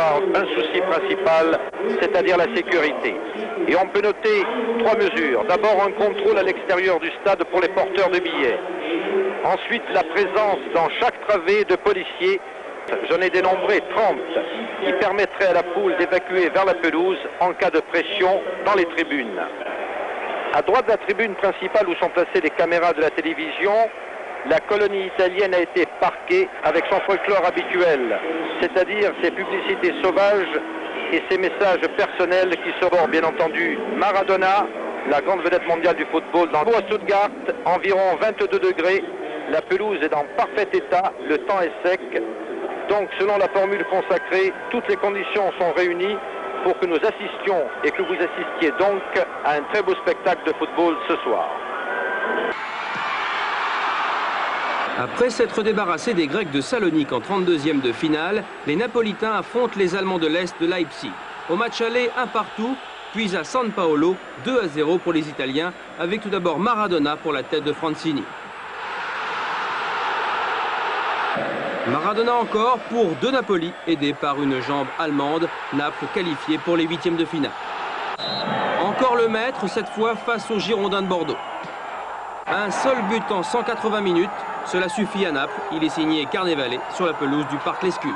avoir un souci principal, c'est-à-dire la sécurité. Et on peut noter 3 mesures. D'abord, un contrôle à l'extérieur du stade pour les porteurs de billets. Ensuite, la présence dans chaque travée de policiers, j'en ai dénombré 30, qui permettraient à la foule d'évacuer vers la pelouse en cas de pression dans les tribunes. À droite de la tribune principale où sont placées les caméras de la télévision, la colonie italienne a été parquée avec son folklore habituel, c'est-à-dire ses publicités sauvages et ses messages personnels qui seront bien entendu Maradona, la grande vedette mondiale du football, dans à Stuttgart, environ 22 degrés, la pelouse est dans parfait état, le temps est sec, donc selon la formule consacrée, toutes les conditions sont réunies pour que nous assistions et que vous assistiez donc à un très beau spectacle de football ce soir. Après s'être débarrassés des Grecs de Salonique en 32e de finale, les Napolitains affrontent les Allemands de l'Est de Leipzig. Au match aller, 1 partout, puis à San Paolo, 2-0 pour les Italiens, avec tout d'abord Maradona pour la tête de Francini. Maradona encore pour De Napoli, aidé par une jambe allemande, Naples qualifié pour les 8e de finale. Encore le maître, cette fois face aux Girondins de Bordeaux. Un seul but en 180 minutes, cela suffit à Naples. Il est signé Carnevale sur la pelouse du Parc Lescure.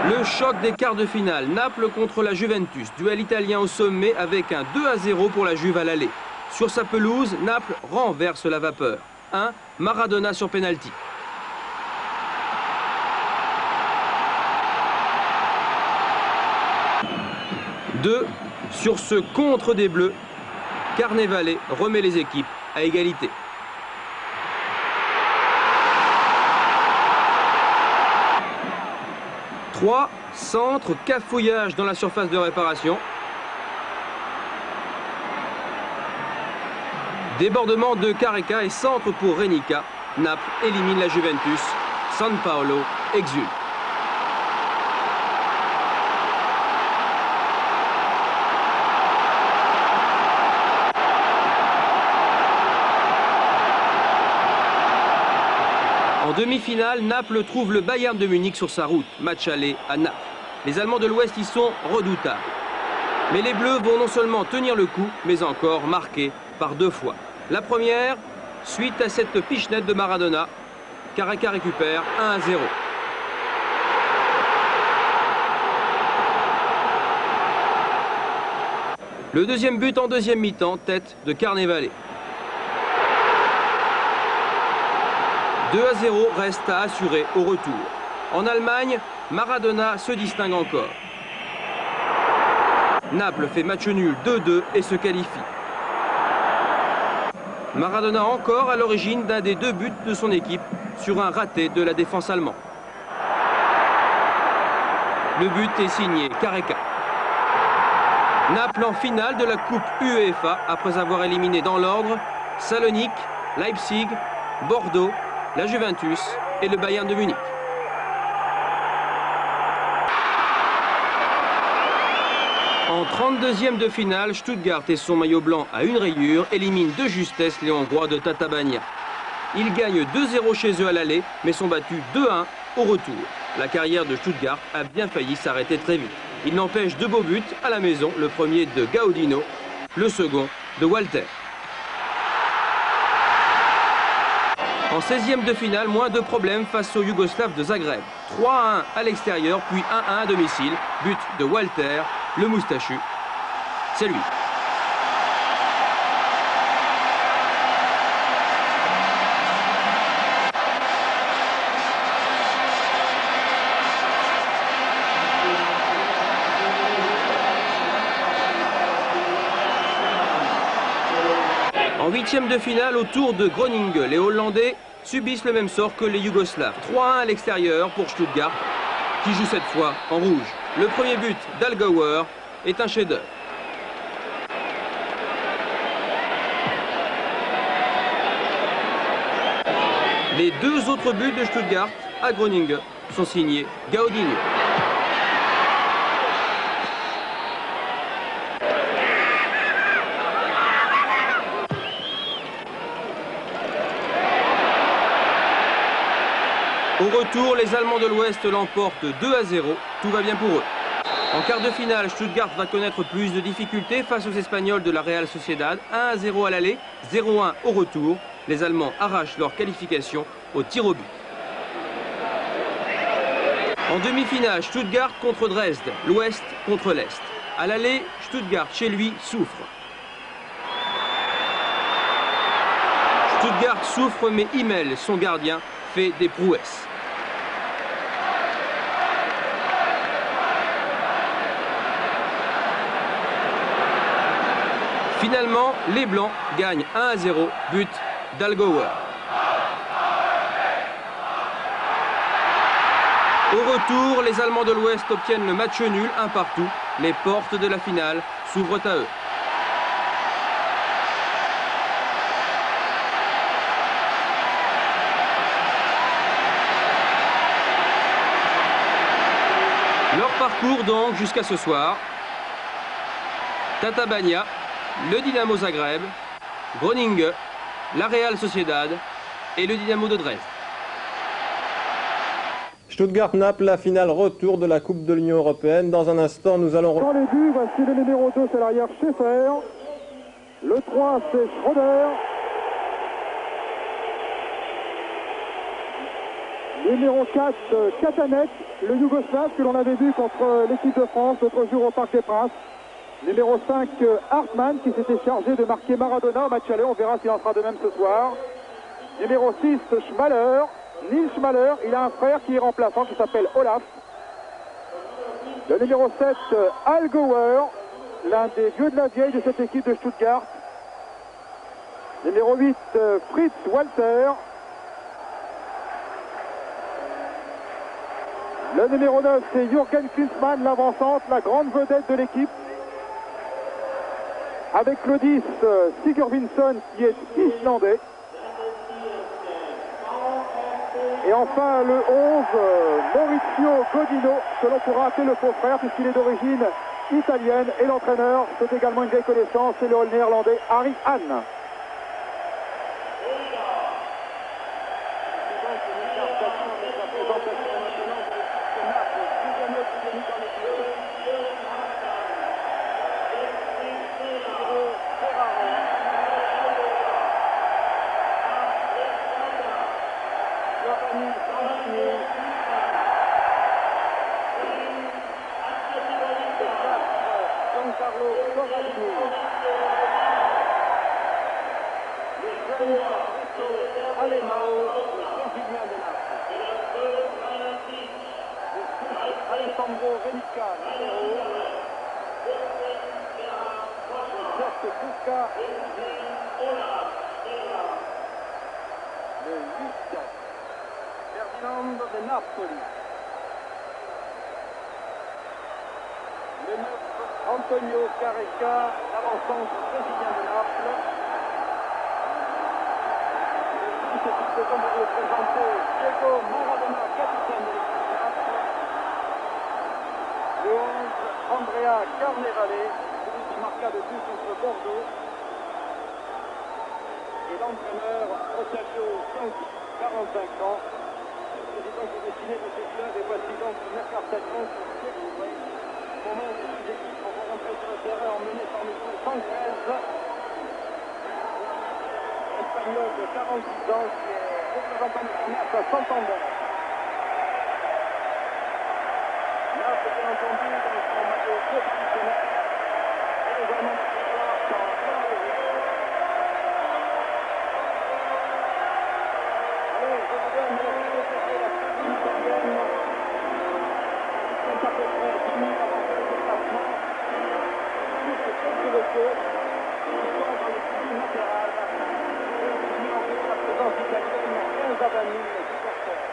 Le choc des quarts de finale, Naples contre la Juventus. Duel italien au sommet avec un 2-0 pour la Juve à l'aller. Sur sa pelouse, Naples renverse la vapeur. 1, Maradona sur pénalty. Deux, sur ce contre des Bleus, Carnevale remet les équipes à égalité. Trois, centre, cafouillage dans la surface de réparation. Débordement de Careca et centre pour Renica. Naples élimine la Juventus. San Paolo exulte. En demi-finale, Naples trouve le Bayern de Munich sur sa route. Match aller à Naples. Les Allemands de l'Ouest y sont redoutables. Mais les Bleus vont non seulement tenir le coup, mais encore marquer par 2 fois. La première, suite à cette pichenette de Maradona, Careca récupère 1-0. Le deuxième but en deuxième mi-temps, tête de Carnevale. 2-0 reste à assurer au retour. En Allemagne, Maradona se distingue encore. Naples fait match nul 2-2 et se qualifie. Maradona encore à l'origine d'un des 2 buts de son équipe sur un raté de la défense allemande. Le but est signé Careca. Naples en finale de la Coupe UEFA après avoir éliminé dans l'ordre Salonique, Leipzig, Bordeaux, la Juventus et le Bayern de Munich. En 32e de finale, Stuttgart et son maillot blanc à une rayure éliminent de justesse les Hongrois de Tatabánya. Ils gagnent 2-0 chez eux à l'aller, mais sont battus 2-1 au retour. La carrière de Stuttgart a bien failli s'arrêter très vite. Il n'empêche 2 beaux buts à la maison, le premier de Gaudino, le second de Walter. En 16e de finale, moins de problèmes face aux Yougoslaves de Zagreb. 3-1 à l'extérieur, puis 1-1 à domicile. But de Walter, le moustachu. C'est lui. En 8e de finale, au tour de Groningen, les Hollandais subissent le même sort que les Yougoslaves. 3-1 à l'extérieur pour Stuttgart, qui joue cette fois en rouge. Le premier but d'Algauer est un chef-d'œuvre. Les 2 autres buts de Stuttgart à Groningen sont signés Gaudino. Au retour, les Allemands de l'Ouest l'emportent 2-0. Tout va bien pour eux. En quart de finale, Stuttgart va connaître plus de difficultés face aux Espagnols de la Real Sociedad. 1-0 à l'aller, 0-1 au retour. Les Allemands arrachent leur qualification au tir au but. En demi-finale, Stuttgart contre Dresde, l'Ouest contre l'Est. À l'aller, Stuttgart chez lui souffre. Stuttgart souffre, mais Himmel, son gardien, fait des prouesses. Finalement, les Blancs gagnent 1-0, but d'Allgäuer. Au retour, les Allemands de l'Ouest obtiennent le match nul, 1 partout. Les portes de la finale s'ouvrent à eux. Leur parcours donc jusqu'à ce soir. Tatabánya, le Dynamo Zagreb, Groningen, la Real Sociedad et le Dynamo de Dresde. Stuttgart-Naples, la finale retour de la Coupe de l'Union Européenne. Dans un instant, nous allons... Dans les buts, voici le numéro 2, c'est l'arrière Schaeffer. Le 3, c'est Schroeder. Numéro 4, Katanek, le Yougoslave que l'on avait vu contre l'équipe de France l'autre jour au Parc des Princes. Numéro 5, Hartmann qui s'était chargé de marquer Maradona au match aller. On verra s'il en fera de même ce soir. Numéro 6, Schmaler. Nils Schmaler, il a un frère qui est remplaçant qui s'appelle Olaf. Le numéro 7, Allgäuer, l'un des vieux de la vieille de cette équipe de Stuttgart. Numéro 8, Fritz Walter. Le numéro 9, c'est Jürgen Klinsmann, l'avancante, la grande vedette de l'équipe. Avec le 10, Sigurvinsson qui est islandais. Et enfin le 11, Maurizio Godino, que l'on pourra appeler le faux frère puisqu'il est d'origine italienne. Et l'entraîneur, c'est également une vieille connaissance, c'est le néerlandais Harry Hahn. Antonio Careca, l'avancante brésilien de Naples. Le 17 secondes de présenter Diego Maradona, capitaine de l'équipe de Naples. Le 11, Andrea Carnevale, celui qui marqua le but contre Bordeaux. Et l'entraîneur Rosario Santi, 45 ans. Le président qui dessinait de ce club. Et voici donc le mercatation sur Diego. Au moment où les équipes vont rentrer sur le terrain emmenées par le 113. Espagnol de 46 ans qui est représentant de Naples à Santander. Naples, bien entendu, dans son maillot professionnel. Et les Allemands de Stuttgart sont en plein revue. Allez, je vous donne le coup de la tribune italienne. Ils sont à peu près 10 minutes avant le déplacement. Tous ces quelques locaux qui sont dans les tribunes latérales. La présence italienne, 15 à 20 000 supporters.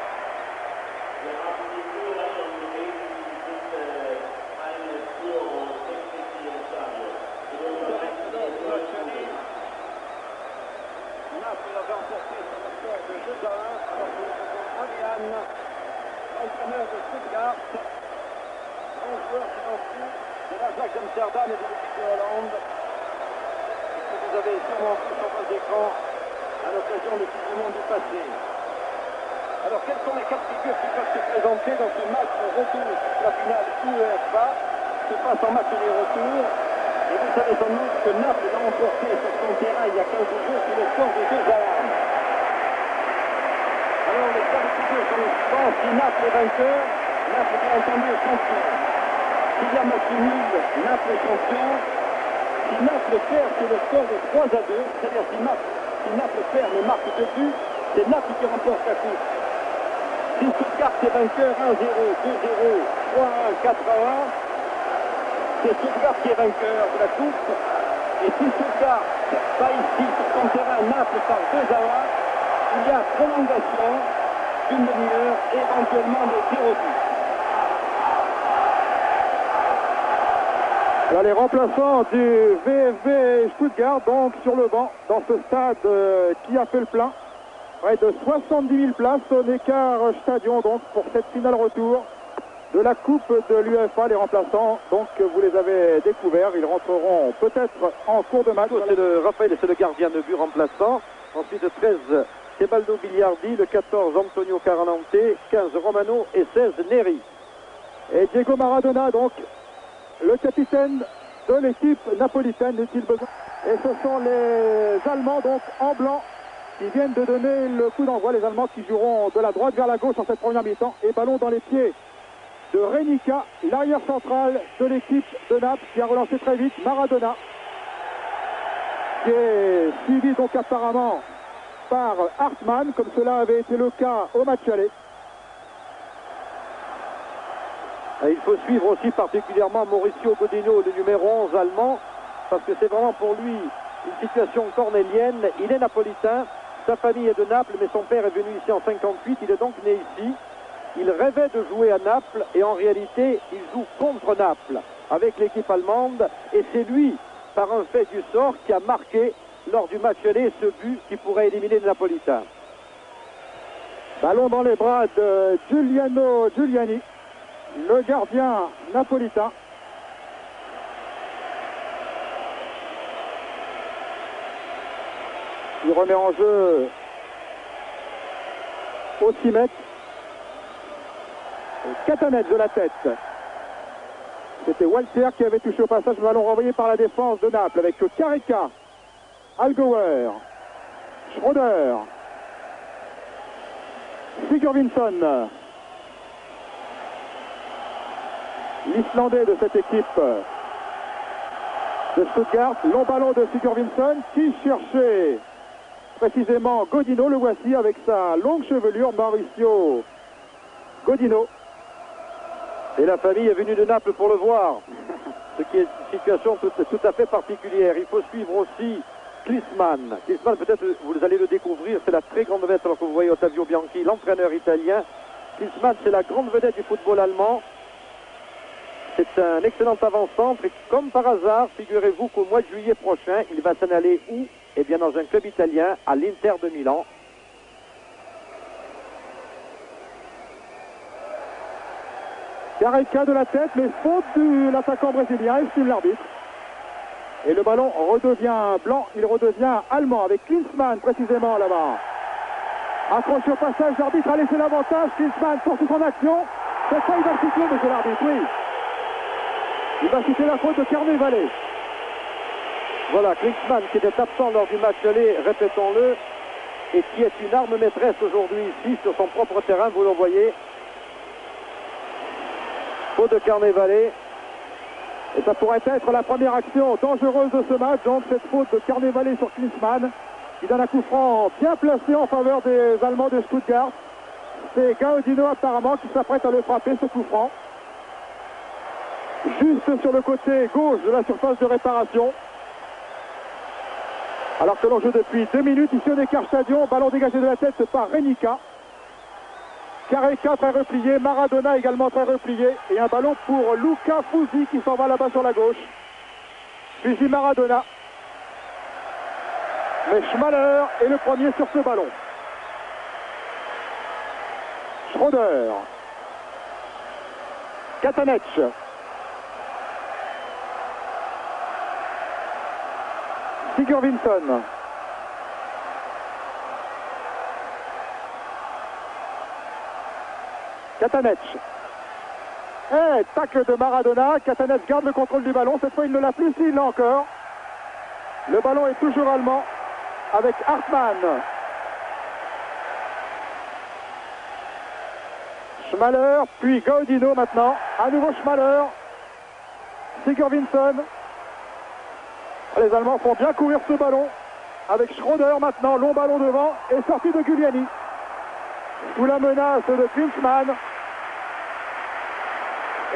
Naples avait emporté sur le score de 2-1 alors que Ariane, l'entraîneur de Stuttgart, grand joueur financier de l'Ajax Amsterdam et de l'équipe de Hollande, que vous avez sûrement vu sur vos écrans à l'occasion de Coupe du Monde du passé. Alors, quelles sont les quatre figures qui peuvent se présenter dans ce match retour de la finale UEFA qui se passe en match aller-retour? Et vous savez sans doute que Naples l'a emporté sur son terrain il y a 15 jours sur le score de 2-1. Alors, les quatre figures sont les suivantes. Si Naples est vainqueur, Naples bien entendu est champion. S'il y a match nul, Naples est champion. Si Naples perd, c'est le score de 3-2. C'est-à-dire si Naples perd mais marque 2 buts, c'est Naples qui remporte la coupe. Si Stuttgart est vainqueur 1-0, 2-0, 3-1, 4-1, c'est Stuttgart qui est vainqueur de la coupe. Et si Stuttgart bat ici sur son terrain Naples par 2-1, il y a prolongation d'une demi-heure et éventuellement des tirs au but. Là, les remplaçants du VfB Stuttgart, donc sur le banc, dans ce stade qui a fait le plein. Près de 70 000 places au Neckar Stadion, donc, pour cette finale retour de la Coupe de l'UEFA. Les remplaçants, donc, vous les avez découverts. Ils rentreront peut-être en cours de match. C'est le Raphaël, c'est le gardien de but remplaçant. Ensuite, 13, Tebaldo Biliardi. Le 14, Antonio Caranante. 15, Romano. Et 16, Neri. Et Diego Maradona, donc, le capitaine de l'équipe napolitaine, n'est-il besoin? Et ce sont les Allemands, donc, en blanc, qui viennent de donner le coup d'envoi. Les Allemands qui joueront de la droite vers la gauche en cette première mi-temps. Et ballon dans les pieds de Renica, l'arrière central de l'équipe de Naples, qui a relancé très vite. Maradona, qui est suivi donc apparemment par Hartmann, comme cela avait été le cas au match aller. Et il faut suivre aussi particulièrement Mauricio Godino, le numéro 11 allemand, parce que c'est vraiment pour lui une situation cornélienne. Il est napolitain, sa famille est de Naples, mais son père est venu ici en 58, il est donc né ici. Il rêvait de jouer à Naples et en réalité, il joue contre Naples avec l'équipe allemande. Et c'est lui, par un fait du sort, qui a marqué lors du match aller ce but qui pourrait éliminer les Napolitains. Ballon dans les bras de Giuliano Giuliani, le gardien napolitain. Il remet en jeu au 6 mètres. Catanec de la tête. C'était Walter qui avait touché au passage. Le ballon renvoyé par la défense de Naples avec Carica, Algauer, Schroeder, Sigurvinsson. L'Islandais de cette équipe de Stuttgart. Long ballon de Sigurvinsson qui cherchait précisément Godino. Le voici avec sa longue chevelure, Mauricio Godino. Et la famille est venue de Naples pour le voir, ce qui est une situation tout à fait particulière. Il faut suivre aussi Klinsmann. Klinsmann, peut-être vous allez le découvrir, c'est la très grande vedette, alors que vous voyez Ottavio Bianchi, l'entraîneur italien. Klinsmann, c'est la grande vedette du football allemand. C'est un excellent avant-centre et comme par hasard, figurez-vous qu'au mois de juillet prochain, il va s'en aller où? Eh bien dans un club italien, à l'Inter de Milan. Carica de la tête, mais faute de l'attaquant brésilien, estime l'arbitre. Et le ballon redevient blanc, il redevient allemand avec Klinsmann précisément là-bas. Accroché au passage, l'arbitre a laissé l'avantage. Klinsmann porte son action. C'est ça, il va le citer, monsieur l'arbitre, oui. Il va citer la faute de Carnevale. Voilà, Klinsmann qui était absent lors du match aller, répétons-le, et qui est une arme maîtresse aujourd'hui ici sur son propre terrain, vous le voyez. Faute de Carnevale. Et ça pourrait être la première action dangereuse de ce match, donc cette faute de Carnevale sur Klinsmann, qui donne un coup franc bien placé en faveur des Allemands de Stuttgart. C'est Gaudino apparemment qui s'apprête à le frapper, ce coup franc. Juste sur le côté gauche de la surface de réparation. Alors que l'on joue depuis 2 minutes ici au Neckar Stadion, ballon dégagé de la tête par Renica. Carica très replié, Maradona également très replié. Et un ballon pour Luca Fusi qui s'en va là-bas sur la gauche. Fusi Maradona. Mais Schmaler est le premier sur ce ballon. Schroeder. Katanec. Sigurvinsson. Katanec. Et tacle de Maradona. Katanec garde le contrôle du ballon. Cette fois, il ne l'a plus, s'il l'a encore. Le ballon est toujours allemand avec Hartmann. Schmaler, puis Gaudino maintenant. À nouveau Schmaler. Sigurvinsson. Les Allemands font bien courir ce ballon. Avec Schroeder maintenant, long ballon devant. Et sortie de Giuliani. Sous la menace de Klinsmann.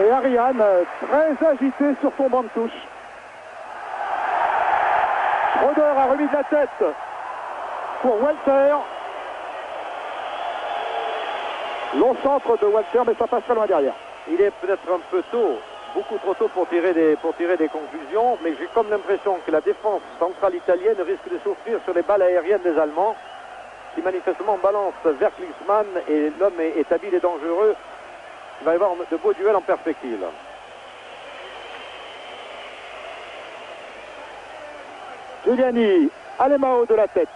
Et Ariane très agité sur son banc de touche. Schroeder a remis de la tête pour Walter. Long centre de Walter, mais ça passe très loin derrière. Il est peut-être un peu tôt, beaucoup trop tôt pour tirer des conclusions, mais j'ai comme l'impression que la défense centrale italienne risque de souffrir sur les balles aériennes des Allemands, qui manifestement balancent vers Klinsmann, et l'homme est habile et dangereux. Il va y avoir de beaux duels en perspective. Giuliani, Alemao de la tête.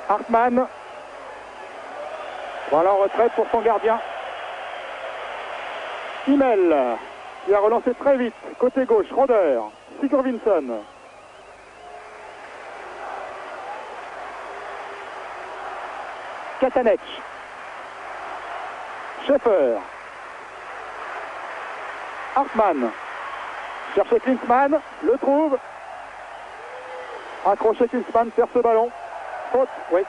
Hartmann. Voilà en retraite pour son gardien. Himmel, qui a relancé très vite. Côté gauche, Schroeder, Sigurvinsson. Katanec. Schäfer. Hartmann. Cherche Klinsmann, le trouve. Accroché Klinsmann, perd ce ballon. Faute, oui.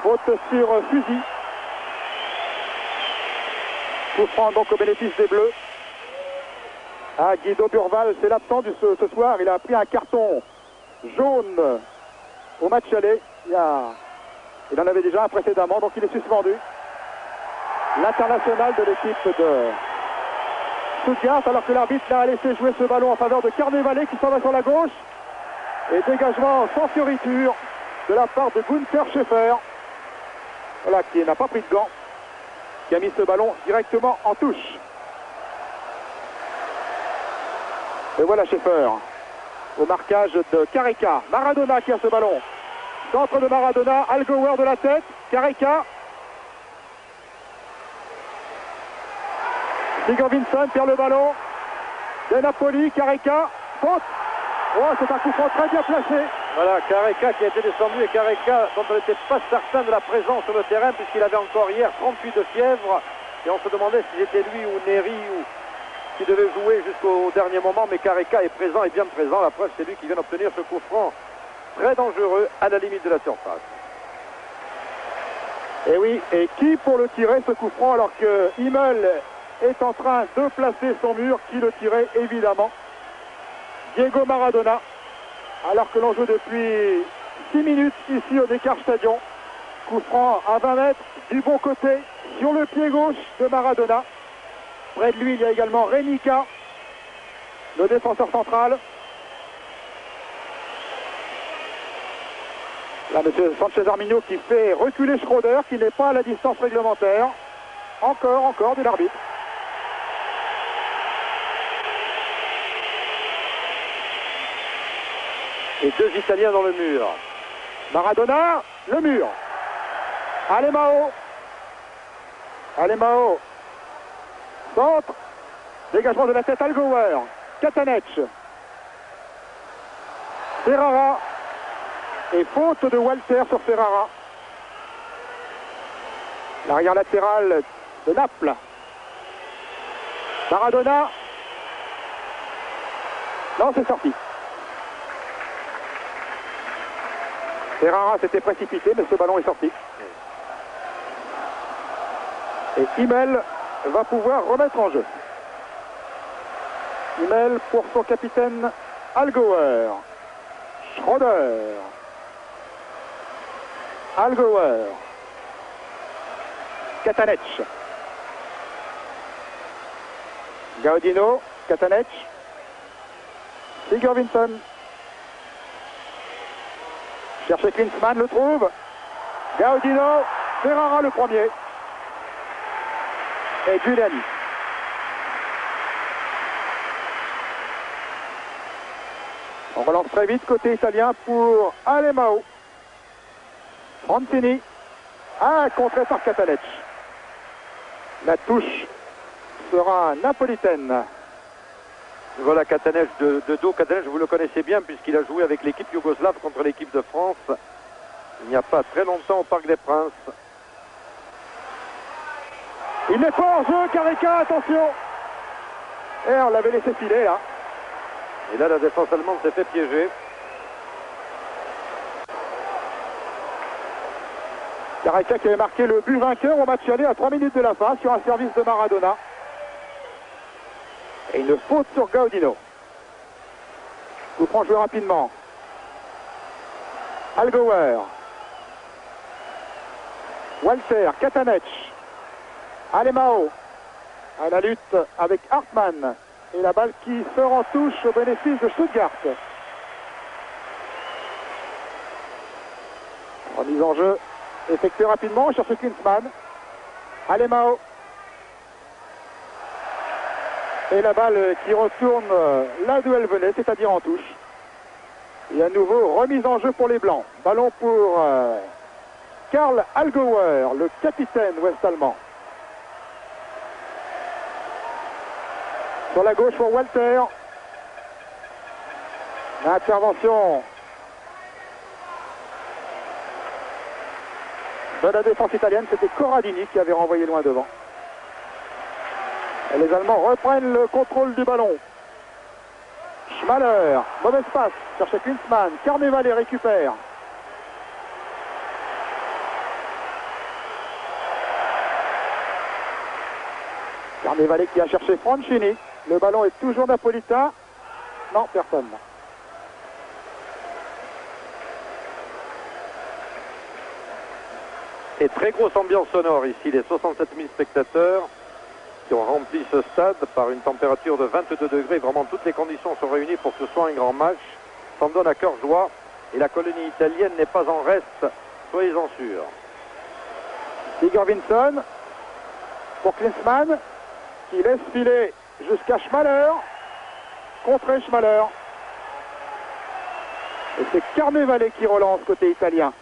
Faute sur Fusil. Coup franc donc au bénéfice des Bleus. Ah, Guido Burval, c'est l'absent ce soir. Il a pris un carton jaune au match aller. Il en avait déjà un précédemment, donc il est suspendu. L'international de l'équipe de Stuttgart, alors que l'arbitre a laissé jouer ce ballon en faveur de Carnevale qui s'en va sur la gauche. Et dégagement sans fioriture de la part de Günther Schäfer. Voilà, qui n'a pas pris de gants, qui a mis ce ballon directement en touche. Et voilà Schäfer au marquage de Careca. Maradona qui a ce ballon. Centre de Maradona, Algauer de la tête, Careca. Sigurvinsson perd le ballon. De Napoli, Careca, faute. Oh, c'est un coup franc très bien placé. Voilà, Careca qui a été descendu, et Careca dont on n'était pas certain de la présence sur le terrain puisqu'il avait encore hier 38 de fièvre. Et on se demandait si c'était lui ou Neri ou qui devait jouer jusqu'au dernier moment. Mais Careca est présent et bien présent. La preuve, c'est lui qui vient d'obtenir ce coup franc très dangereux à la limite de la surface. Et oui, et qui pour le tirer ce coup franc alors que Himmel est en train de placer son mur? Qui le tirait évidemment? Diego Maradona, alors que l'on joue depuis 6 minutes ici au Descartes Stadion. Coup franc à 20 mètres du bon côté sur le pied gauche de Maradona. Près de lui, il y a également Renica, le défenseur central. Là, M. Sanchez Arminio qui fait reculer Schroeder, qui n'est pas à la distance réglementaire. Encore de l'arbitre. Et deux Italiens dans le mur. Maradona, le mur. Alemao. Centre. Dégagement de la tête, Algauer. Katanec. Ferrara. Et faute de Walter sur Ferrara. L'arrière latéral de Naples. Maradona. Non, c'est sorti. Ferrara s'était précipité, mais ce ballon est sorti. Et Himmel va pouvoir remettre en jeu. Himmel pour son capitaine Algauer. Schroeder. Algauer. Katanec. Gaudino. Katanec. Sigurvinsson. Cherche Klinsmann, le trouve. Gaudino. Ferrara le premier. Et Giuliani. On relance très vite côté italien pour Alemao. Francini. Ah, contré par Katanec. La touche sera napolitaine. Voilà Katanec de dos. Katanec, vous le connaissez bien puisqu'il a joué avec l'équipe yougoslave contre l'équipe de France il n'y a pas très longtemps au Parc des Princes. Il n'est pas en jeu, Carica, attention. Et on l'avait laissé filer là. Et là, la défense allemande s'est fait piéger. Carica qui avait marqué le but vainqueur au match aller à 3 minutes de la fin sur un service de Maradona. Et une faute sur Gaudino. Coup franc joué rapidement. Allgauer. Walter, Katanec. Alemão. À la lutte avec Hartmann. Et la balle qui sort en touche au bénéfice de Stuttgart. Remise en jeu effectuée rapidement sur ce Klinsmann. Alemão. Et la balle qui retourne là d'où elle venait, c'est-à-dire en touche. Et à nouveau, remise en jeu pour les Blancs. Ballon pour Karl Allgauer, le capitaine ouest-allemand. Sur la gauche pour Walter. L'intervention de la défense italienne, c'était Corradini qui avait renvoyé loin devant. Et les Allemands reprennent le contrôle du ballon. Schmaler, mauvaise passe, cherche Klinsmann, Carnevale récupère. Carnevale qui a cherché Franchini. Le ballon est toujours napolitain. Non, personne. Et très grosse ambiance sonore ici, les 67 000 spectateurs qui ont rempli ce stade par une température de 22 degrés. Vraiment, toutes les conditions sont réunies pour que ce soit un grand match. S'en donne à cœur joie. Et la colonie italienne n'est pas en reste, soyez-en sûrs. Igor Vinson pour Klinsmann qui laisse filer jusqu'à Schmaler. Contré Schmaler. Et c'est Carnevale qui relance côté italien.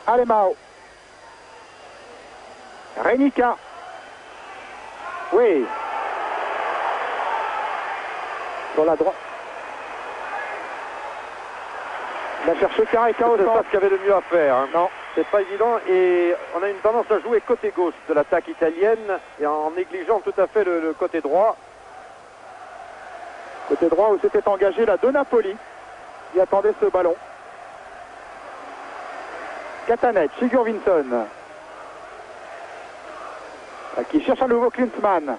Alemão. Renica. Oui. Sur la droite. Il a cherché Carica au C'est pas centre. ce qu'il y avait de mieux à faire. Hein. Non. C'est pas évident et on a une tendance à jouer côté gauche de l'attaque italienne et en négligeant tout à fait le côté droit. Côté droit où s'était engagé la De Napoli qui attendait ce ballon. Katanec, Igor Vinson qui cherche à nouveau Klinsmann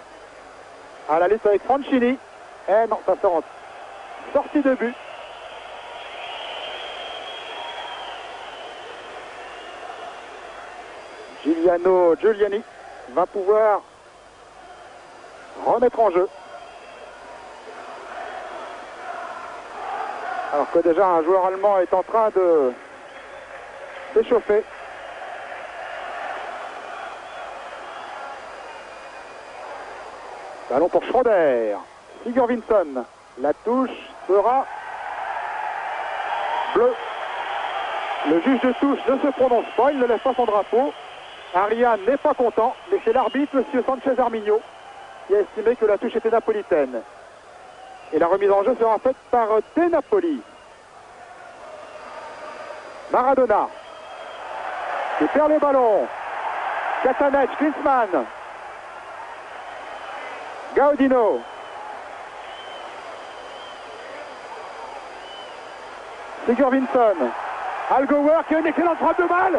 à la lutte avec Franchini. Eh non, ça sort en sortie de but. Giuliano Giuliani va pouvoir remettre en jeu. Alors que déjà un joueur allemand est en train de s'échauffer. Ballon pour Schroeder. Igor Vinson. La touche sera bleue. Le juge de touche ne se prononce pas, il ne lève pas son drapeau. Ariane n'est pas content, mais c'est l'arbitre, M. Sanchez Arminio, qui a estimé que la touche était napolitaine. Et la remise en jeu sera faite par De Napoli. Maradona qui perd le ballon. Katanec, Klinsmann. Gaudino. Sigurd Vinson. Allgauer qui a une excellente frappe de balle.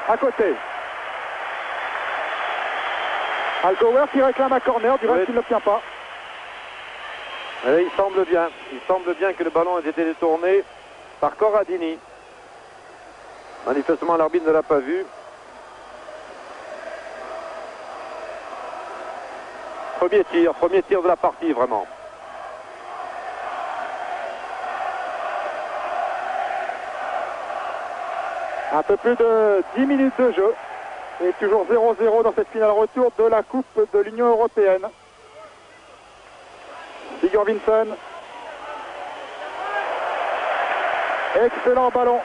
À côté. Allgauer qui réclame un corner, du reste il ne l'obtient pas. Et il semble bien que le ballon ait été détourné par Corradini. Manifestement l'arbitre ne l'a pas vu. Premier tir de la partie vraiment. Un peu plus de 10 minutes de jeu. Et toujours 0-0 dans cette finale retour de la Coupe de l'Union Européenne. Sigurd Vinson. Excellent ballon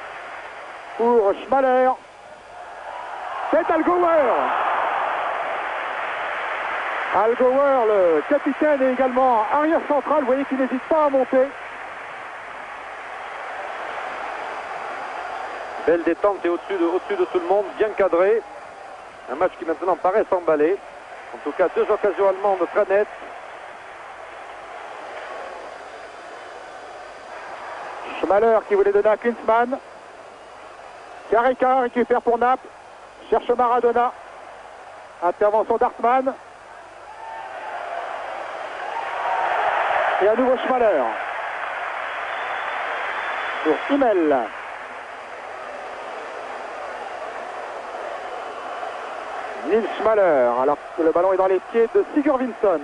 pour Schmaler. C'est Al Gower. Al Gower, le capitaine, est également arrière central. Vous voyez qu'il n'hésite pas à monter. Belle détente et au-dessus de tout le monde, bien cadré. Un match qui maintenant paraît s'emballer. En tout cas, 2 occasions allemandes très nettes. Schmaler qui voulait donner à Klinsmann. Karika récupère pour Naples. Cherche Maradona. Intervention d'Hartmann. Et à nouveau Schmaler. Pour Himmel. Nils Schmaler, alors que le ballon est dans les pieds de Sigurvinsson.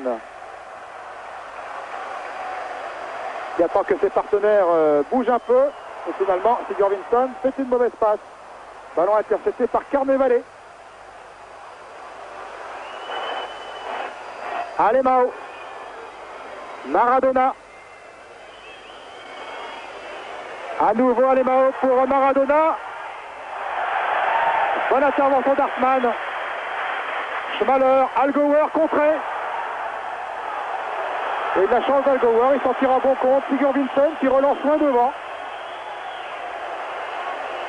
Qui attend que ses partenaires bougent un peu. Et finalement, Sigurvinsson fait une mauvaise passe. Ballon intercepté par Carnevale. Alemão. Maradona. À nouveau Alemão pour Maradona. Bonne intervention d'Hartmann. Schmaler, Al Gower contré. Et de la chance d'Al Gower, il s'en tire à bon compte. Sigurvinsson qui relance loin devant.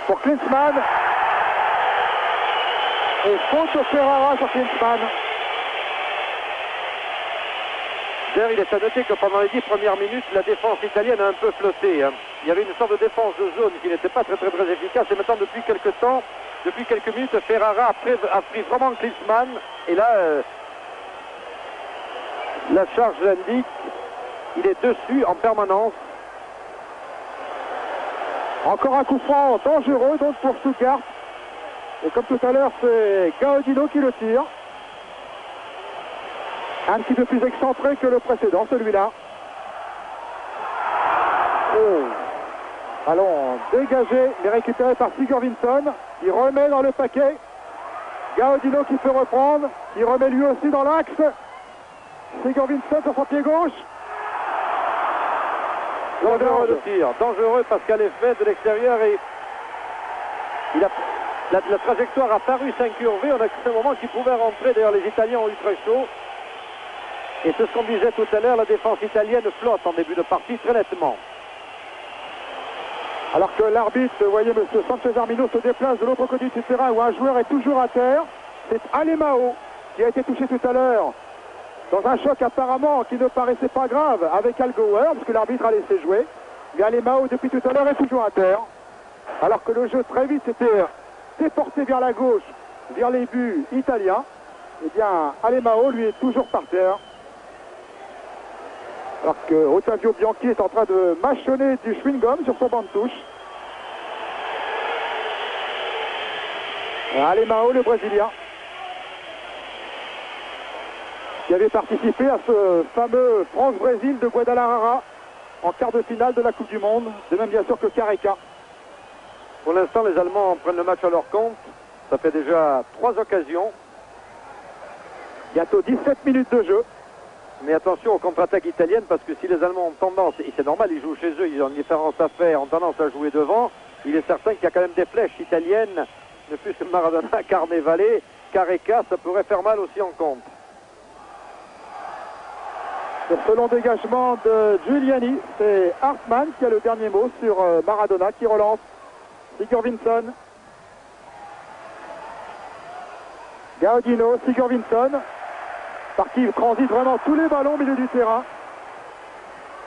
Pour Klinsmann. Et faute de Ferrara sur Klinsmann. D'ailleurs, il est à noter que pendant les 10 premières minutes, la défense italienne a un peu flotté. Hein. Il y avait une sorte de défense de zone qui n'était pas très efficace. Et maintenant, depuis quelques temps, depuis quelques minutes, Ferrara a pris vraiment Klinsmann. Et là, la charge l'indique. Il est dessus en permanence. Encore un coup franc dangereux donc pour Stuttgart. Et comme tout à l'heure, c'est Gaudino qui le tire. Un petit peu plus excentré que le précédent, celui-là. Oh. Ballon dégagé, mais récupéré par Sigurvinsson. Il remet dans le paquet. Gaudino qui peut reprendre. Il remet lui aussi dans l'axe. Sigurvinsson sur son pied gauche. Dangereux de tir. Dangereux parce qu'à l'effet de l'extérieur, la trajectoire a paru s'incurver. On a cru à un moment qu'il pouvait rentrer. D'ailleurs, les Italiens ont eu très chaud. Et c'est ce qu'on disait tout à l'heure, la défense italienne flotte en début de partie très nettement. Alors que l'arbitre, vous voyez, M. Sanchez Armino se déplace de l'autre côté du terrain où un joueur est toujours à terre. C'est Alemão qui a été touché tout à l'heure dans un choc apparemment qui ne paraissait pas grave avec Al Gower, parce que l'arbitre a laissé jouer. Mais Alemão, depuis tout à l'heure, est toujours à terre. Alors que le jeu très vite s'était déporté vers la gauche, vers les buts italiens. Eh bien, Alemão, lui, est toujours par terre. Alors que Ottavio Bianchi est en train de mâchonner du chewing-gum sur son banc de touche. Alemão, le Brésilien, qui avait participé à ce fameux France-Brésil de Guadalajara en quart de finale de la Coupe du Monde, de même bien sûr que Karika. Pour l'instant, les Allemands prennent le match à leur compte. Ça fait déjà 3 occasions. Bientôt 17 minutes de jeu. Mais attention aux contre-attaques italiennes, parce que si les Allemands ont tendance, et c'est normal, ils jouent chez eux, ils ont une différence à faire, ont tendance à jouer devant, il est certain qu'il y a quand même des flèches italiennes, ne plus que Maradona, Carnevale, Karika, ça pourrait faire mal aussi en compte. Sur ce long dégagement de Giuliani, c'est Hartmann qui a le dernier mot sur Maradona qui relance. Sigurvinsson. Gaudino, Sigurvinsson. Par qui transite vraiment tous les ballons au milieu du terrain.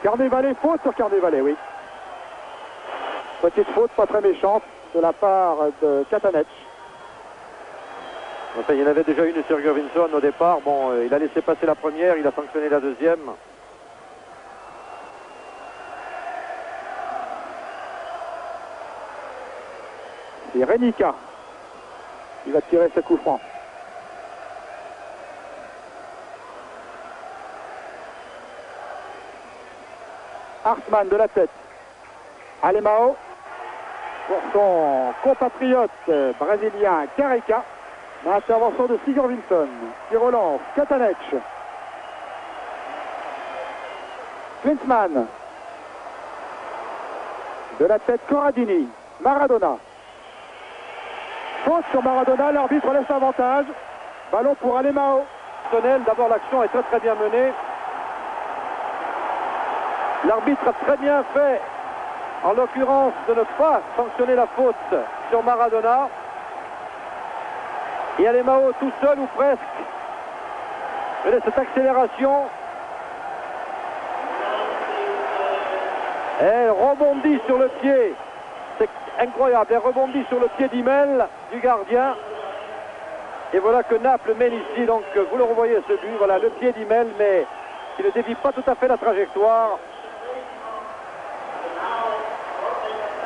Carnevale, faute sur Carnevale, oui. Petite faute pas très méchante de la part de Katanec. Enfin, il y en avait déjà une sur Sigurvinsson au départ. Bon, il a laissé passer la première, il a sanctionné la deuxième. C'est Renica qui va tirer ce coup franc. Hartmann de la tête. Alemão pour son compatriote brésilien Karika. L'intervention de Sigurvinsson qui relance Katanec. Klinsmann. De la tête Corradini. Maradona. faute sur Maradona, l'arbitre laisse l'avantage. Ballon pour Alemão. D'abord, l'action est très très bien menée. L'arbitre a très bien fait, en l'occurrence, de ne pas sanctionner la faute sur Maradona. Et Alemão tout seul ou presque. Regardez cette accélération. Elle rebondit sur le pied. C'est incroyable. Elle rebondit sur le pied d'Imel du gardien. Et voilà que Naples mène ici. Donc vous le revoyez ce but. Voilà le pied d'Imel, mais qui ne dévie pas tout à fait la trajectoire.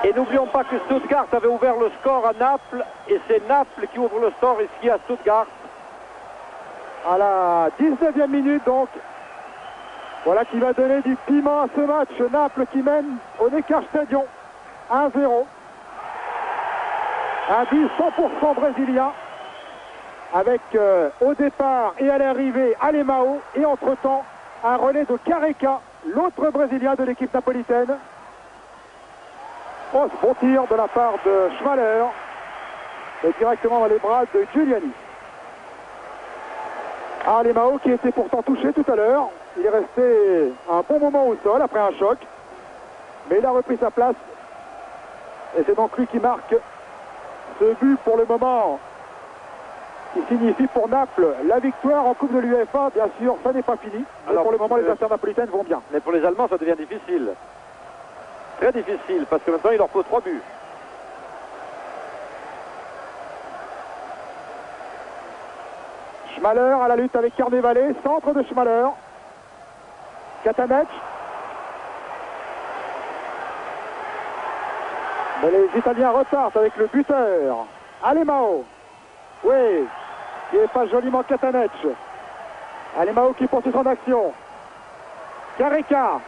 Et n'oublions pas que Stuttgart avait ouvert le score à Naples. Et c'est Naples qui ouvre le score ici à Stuttgart. À la 19e minute donc. Voilà qui va donner du piment à ce match. Naples qui mène au Neckar Stadion 1-0. Un but 100% brésilien. Avec au départ et à l'arrivée Alemão. Et entre-temps un relais de Careca, l'autre brésilien de l'équipe napolitaine. Oh, ce bon tir de la part de Schmaler. Et directement dans les bras de Giuliani. Alemão qui était pourtant touché tout à l'heure. Il est resté un bon moment au sol après un choc. Mais il a repris sa place. Et c'est donc lui qui marque ce but pour le moment. Qui signifie pour Naples la victoire en Coupe de l'UEFA. Bien sûr, ça n'est pas fini. Mais alors, pour le moment, les affaires napolitaines vont bien. Mais pour les Allemands, ça devient difficile. Très difficile, parce que maintenant, il leur faut 3 buts. Schmaler à la lutte avec Carnevale. Centre de Schmaler. Katanec. Mais les Italiens repartent avec le buteur. Alemão. Oui, qui est pas joliment Katanec. Alemão qui poursuit son action. Careca.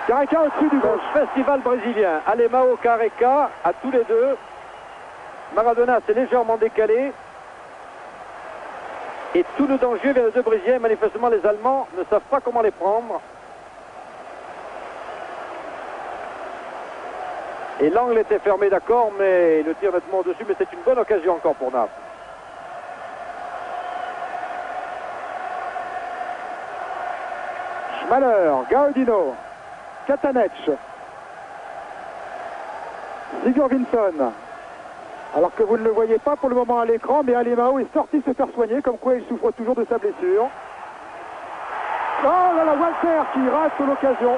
Careca au-dessus du gauche. Festival brésilien. Alemão, Careca, à tous les deux. Maradona s'est légèrement décalé. Et tout le danger vers les deux Brésiliens. Manifestement, les Allemands ne savent pas comment les prendre. Et l'angle était fermé, d'accord, mais le tir nettement au-dessus. Mais c'est une bonne occasion encore pour Naples. Schmaler, Gaudino, Katanec, Sigurvinsson. Alors que vous ne le voyez pas pour le moment à l'écran, mais Alemão est sorti se faire soigner, comme quoi il souffre toujours de sa blessure. Oh là là, Walter qui rate l'occasion.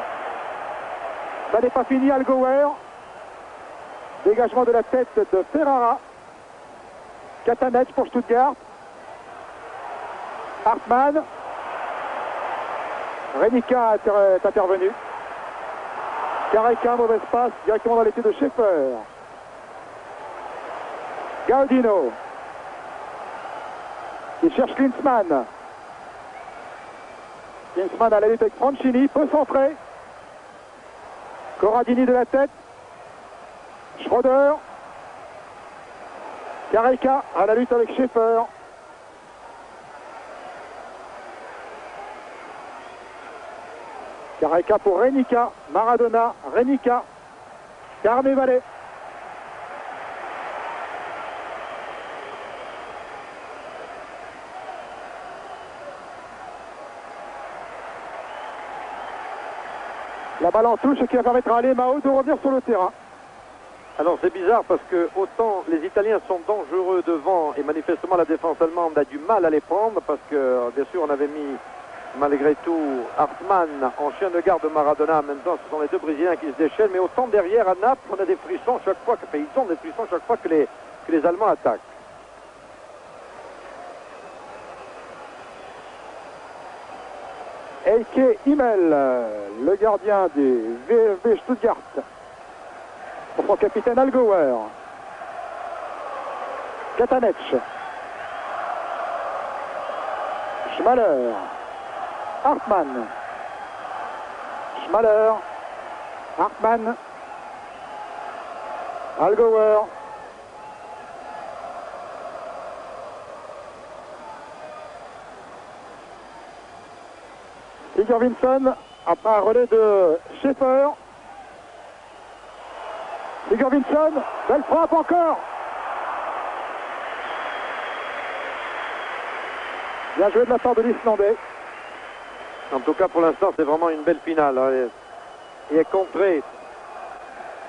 Ça n'est pas fini, Allgäuer. Dégagement de la tête de Ferrara. Katanec pour Stuttgart. Hartmann. Renica est intervenu. Careca, mauvaise passe, directement dans les pieds de Schaeffer. Gaudino. Il cherche Klinsmann. Klinsmann à la lutte avec Franchini, peut centrer. Corradini de la tête. Schroeder. Careca à la lutte avec Schaeffer. Careca pour Renica. Maradona, Renica. Carnevale. La balle en touche qui va permettre à Alemão de revenir sur le terrain. Alors c'est bizarre parce que autant les Italiens sont dangereux devant et manifestement la défense allemande a du mal à les prendre parce que bien sûr on avait mis malgré tout Hartmann en chien de garde de Maradona. Maintenant ce sont les deux Brésiliens qui se déchaînent, mais autant derrière à Naples on a des frissons chaque fois que, ils ont des frissons chaque fois que les Allemands attaquent. Eike Imel, le gardien du VfB Stuttgart. Pour son capitaine Allgäuer. Katanec. Schmaler. Hartmann. Schmaler. Hartmann. Allgäuer. Sigurvinsson, après un relais de Schaeffer. Sigurvinsson, belle frappe encore. Bien joué de la part de l'Islandais. En tout cas, pour l'instant, c'est vraiment une belle finale. Hein. Il est contré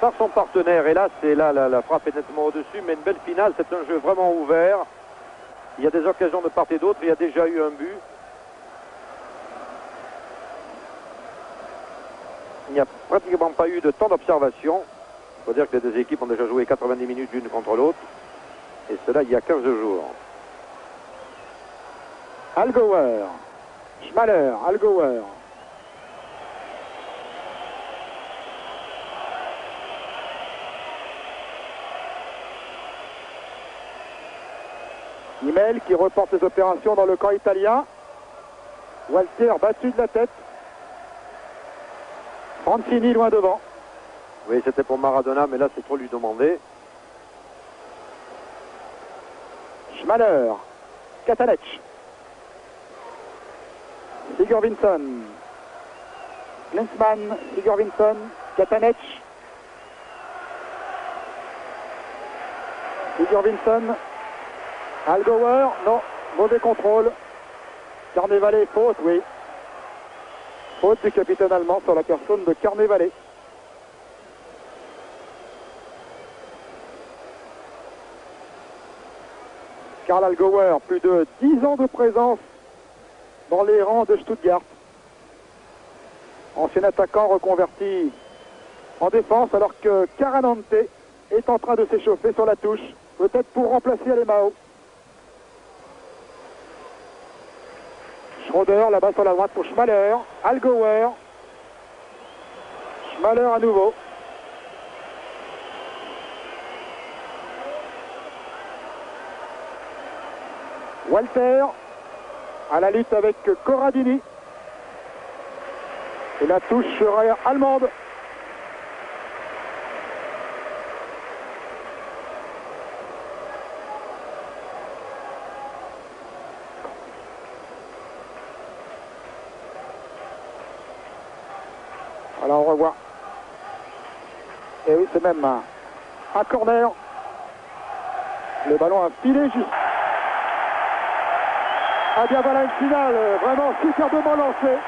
par son partenaire. Et là, la frappe est nettement au-dessus. Mais une belle finale, c'est un jeu vraiment ouvert. Il y a des occasions de part et d'autre. Il y a déjà eu un but. Il n'y a pratiquement pas eu de temps d'observation. Il faut dire que les deux équipes ont déjà joué 90 minutes l'une contre l'autre. Et cela il y a 15 jours. Allgauer, Schmaler, Allgauer. Imel qui reporte ses opérations dans le camp italien. Walter battu de la tête. Francini loin devant. Oui, c'était pour Maradona, mais là, c'est trop lui demander. Schmaler, Katanec. Sigurvinsson. Klinsmann, Sigurvinsson, Katanec. Sigurvinsson. Allgauer, non, mauvais contrôle. Carnevale, faute, oui. Faute du capitaine allemand sur la personne de Carnevale. Karl Allgauer, plus de 10 ans de présence dans les rangs de Stuttgart. Ancien attaquant reconverti en défense alors que Caranante est en train de s'échauffer sur la touche, peut-être pour remplacer Alemao. Schroeder là-bas sur la droite pour Schmaler. Allgauer. Schmaler à nouveau. Walter à la lutte avec Corradini. Et la touche serait allemande. Alors on revoit. Et oui, c'est même un corner. Le ballon a filé juste. Ah bien voilà une finale vraiment superbement lancée.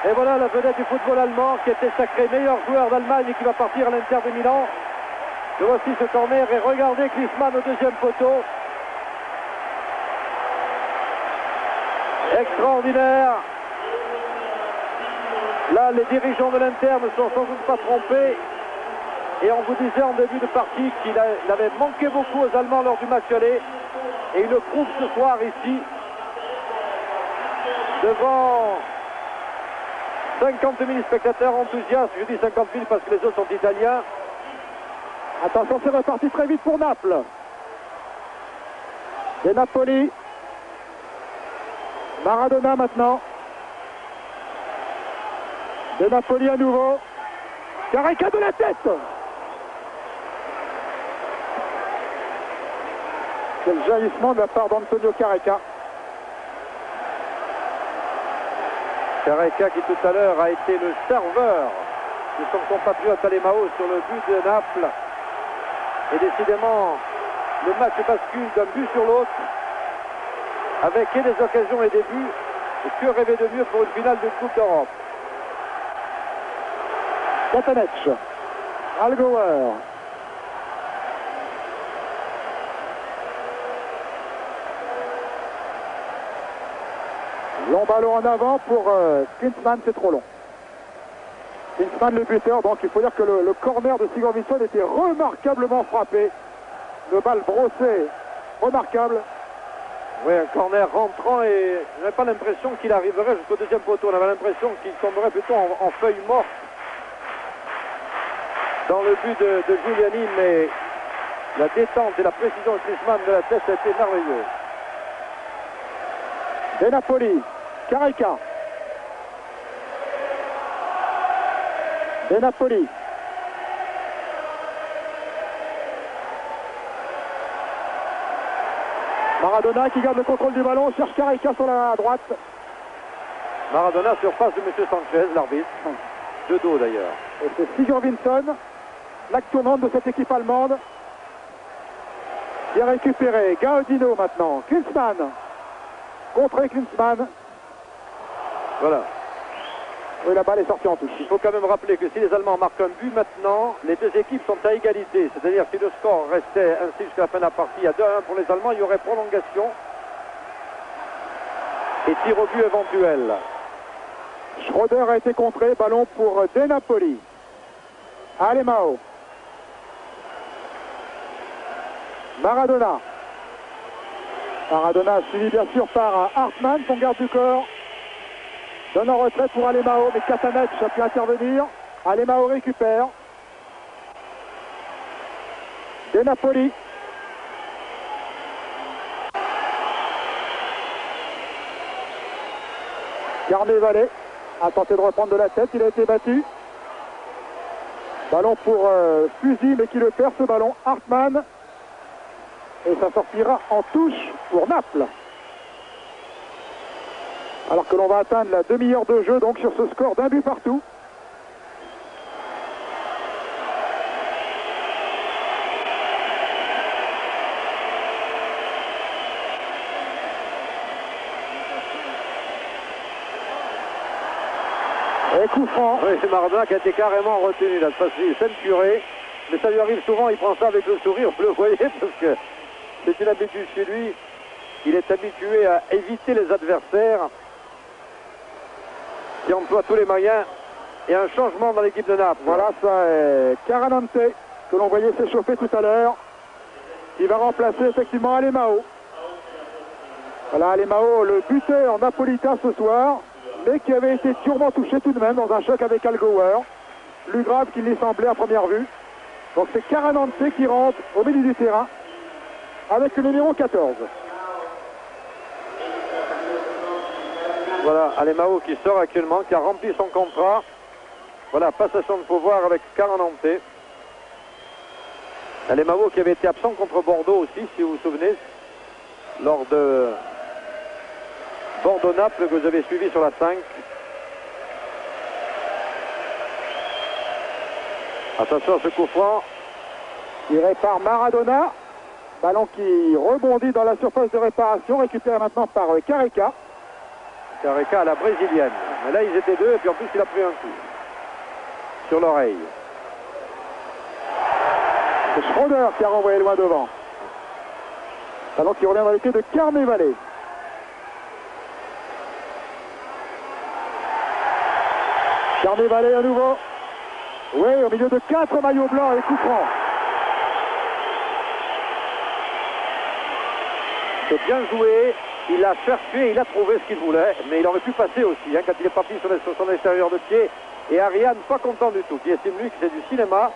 Et voilà la vedette du football allemand qui était sacré meilleur joueur d'Allemagne et qui va partir à l'Inter de Milan. Et voici ce corner et regardez Klinsmann au deuxième poteau. Extraordinaire. Là, les dirigeants de l'Inter ne sont sans doute pas trompés. Et on vous disait en début de partie qu'il avait manqué beaucoup aux Allemands lors du match aller. Et il le prouve ce soir ici. Devant 50 000 spectateurs enthousiastes. Je dis 50 000 parce que les autres sont italiens. Attention, c'est reparti très vite pour Naples. Et Napoli. Maradona maintenant. De Napoli à nouveau. Carica de la tête. Quel jaillissement de la part d'Antonio Carica. Carica qui tout à l'heure a été le serveur de son compatriote Alemao sur le but de Naples. Et décidément, le match bascule d'un but sur l'autre avec et des occasions et des buts. Et que rêver de mieux pour une finale de Coupe d'Europe. Katanec. Allgauer. Long ballon en avant pour Klinsmann, c'est trop long. Klinsmann le buteur, donc il faut dire que le corner de Sigurvinsson était remarquablement frappé. Le balle brossée, remarquable. Oui, un corner rentrant et je n'avais pas l'impression qu'il arriverait jusqu'au deuxième poteau. On avait l'impression qu'il tomberait plutôt en feuille morte dans le but de Giuliani, mais la détente et la précision de Klinsmann de la tête, ça a été merveilleux. De Napoli, Carica. De Napoli. Maradona qui garde le contrôle du ballon, cherche Carica sur la droite. Maradona surpasse de M. Sanchez, l'arbitre. De dos d'ailleurs. Et c'est Sigurvinsson l'axe tournante de cette équipe allemande. Bien récupéré, Gaudino maintenant, Klinsmann, contre Klinsmann. Voilà. Oui, la balle est sortie en touche. Il faut quand même rappeler que si les Allemands marquent un but maintenant, les deux équipes sont à égalité. C'est-à-dire si le score restait ainsi jusqu'à la fin de la partie à 2-1 pour les Allemands, il y aurait prolongation et tir au but éventuel. Schroeder a été contré, ballon pour De Napoli. Alemão. Maradona. Maradona suivi bien sûr par Hartmann, son garde du corps. Donne en retrait pour Alemão, mais Katanec a pu intervenir. Alemão récupère. De Napoli. Carnevale a tenté de reprendre de la tête, il a été battu. Ballon pour Fusil, mais qui le perd ce ballon, Hartmann. Et ça sortira en touche pour Naples. Alors que l'on va atteindre la demi-heure de jeu, donc sur ce score d'un but partout. Et coup franc. Oui, c'est Maradona qui a été carrément retenu là, cette fois-ci, ceinturé. Mais ça lui arrive souvent, il prend ça avec le sourire, vous le voyez, parce que c'est une habitude chez lui. Il est habitué à éviter les adversaires, qui emploie tous les moyens. Et un changement dans l'équipe de Naples. Voilà, ça est Caranante, que l'on voyait s'échauffer tout à l'heure, qui va remplacer effectivement Alemão. Voilà, Alemão, le buteur napolitain ce soir, mais qui avait été durement touché tout de même dans un choc avec Al Gower, plus grave qu'il n'y semblait à première vue. Donc c'est Caranante qui rentre au milieu du terrain avec le numéro 14. Voilà, Alemão qui sort actuellement, qui a rempli son contrat. Voilà, passation de pouvoir avec Caranante. Alemão qui avait été absent contre Bordeaux aussi, si vous vous souvenez, lors de Bordeaux-Naples que vous avez suivi sur la 5. Attention à ce coup franc. Tiré par Maradona. Ballon qui rebondit dans la surface de réparation, récupéré maintenant par Careca. Careca à la brésilienne. Mais là, ils étaient deux et puis en plus, il a pris un coup sur l'oreille. C'est Schroeder qui a renvoyé loin devant. Ballon qui revient dans les pieds de Carnevale. Carnevale à nouveau. Oui, au milieu de 4 maillots blancs et coup franc. C'est bien joué. Il a cherché, il a trouvé ce qu'il voulait, mais il aurait pu passer aussi, hein, quand il est parti sur son extérieur de pied. Et Ariane, pas content du tout, qui estime lui que c'est du cinéma.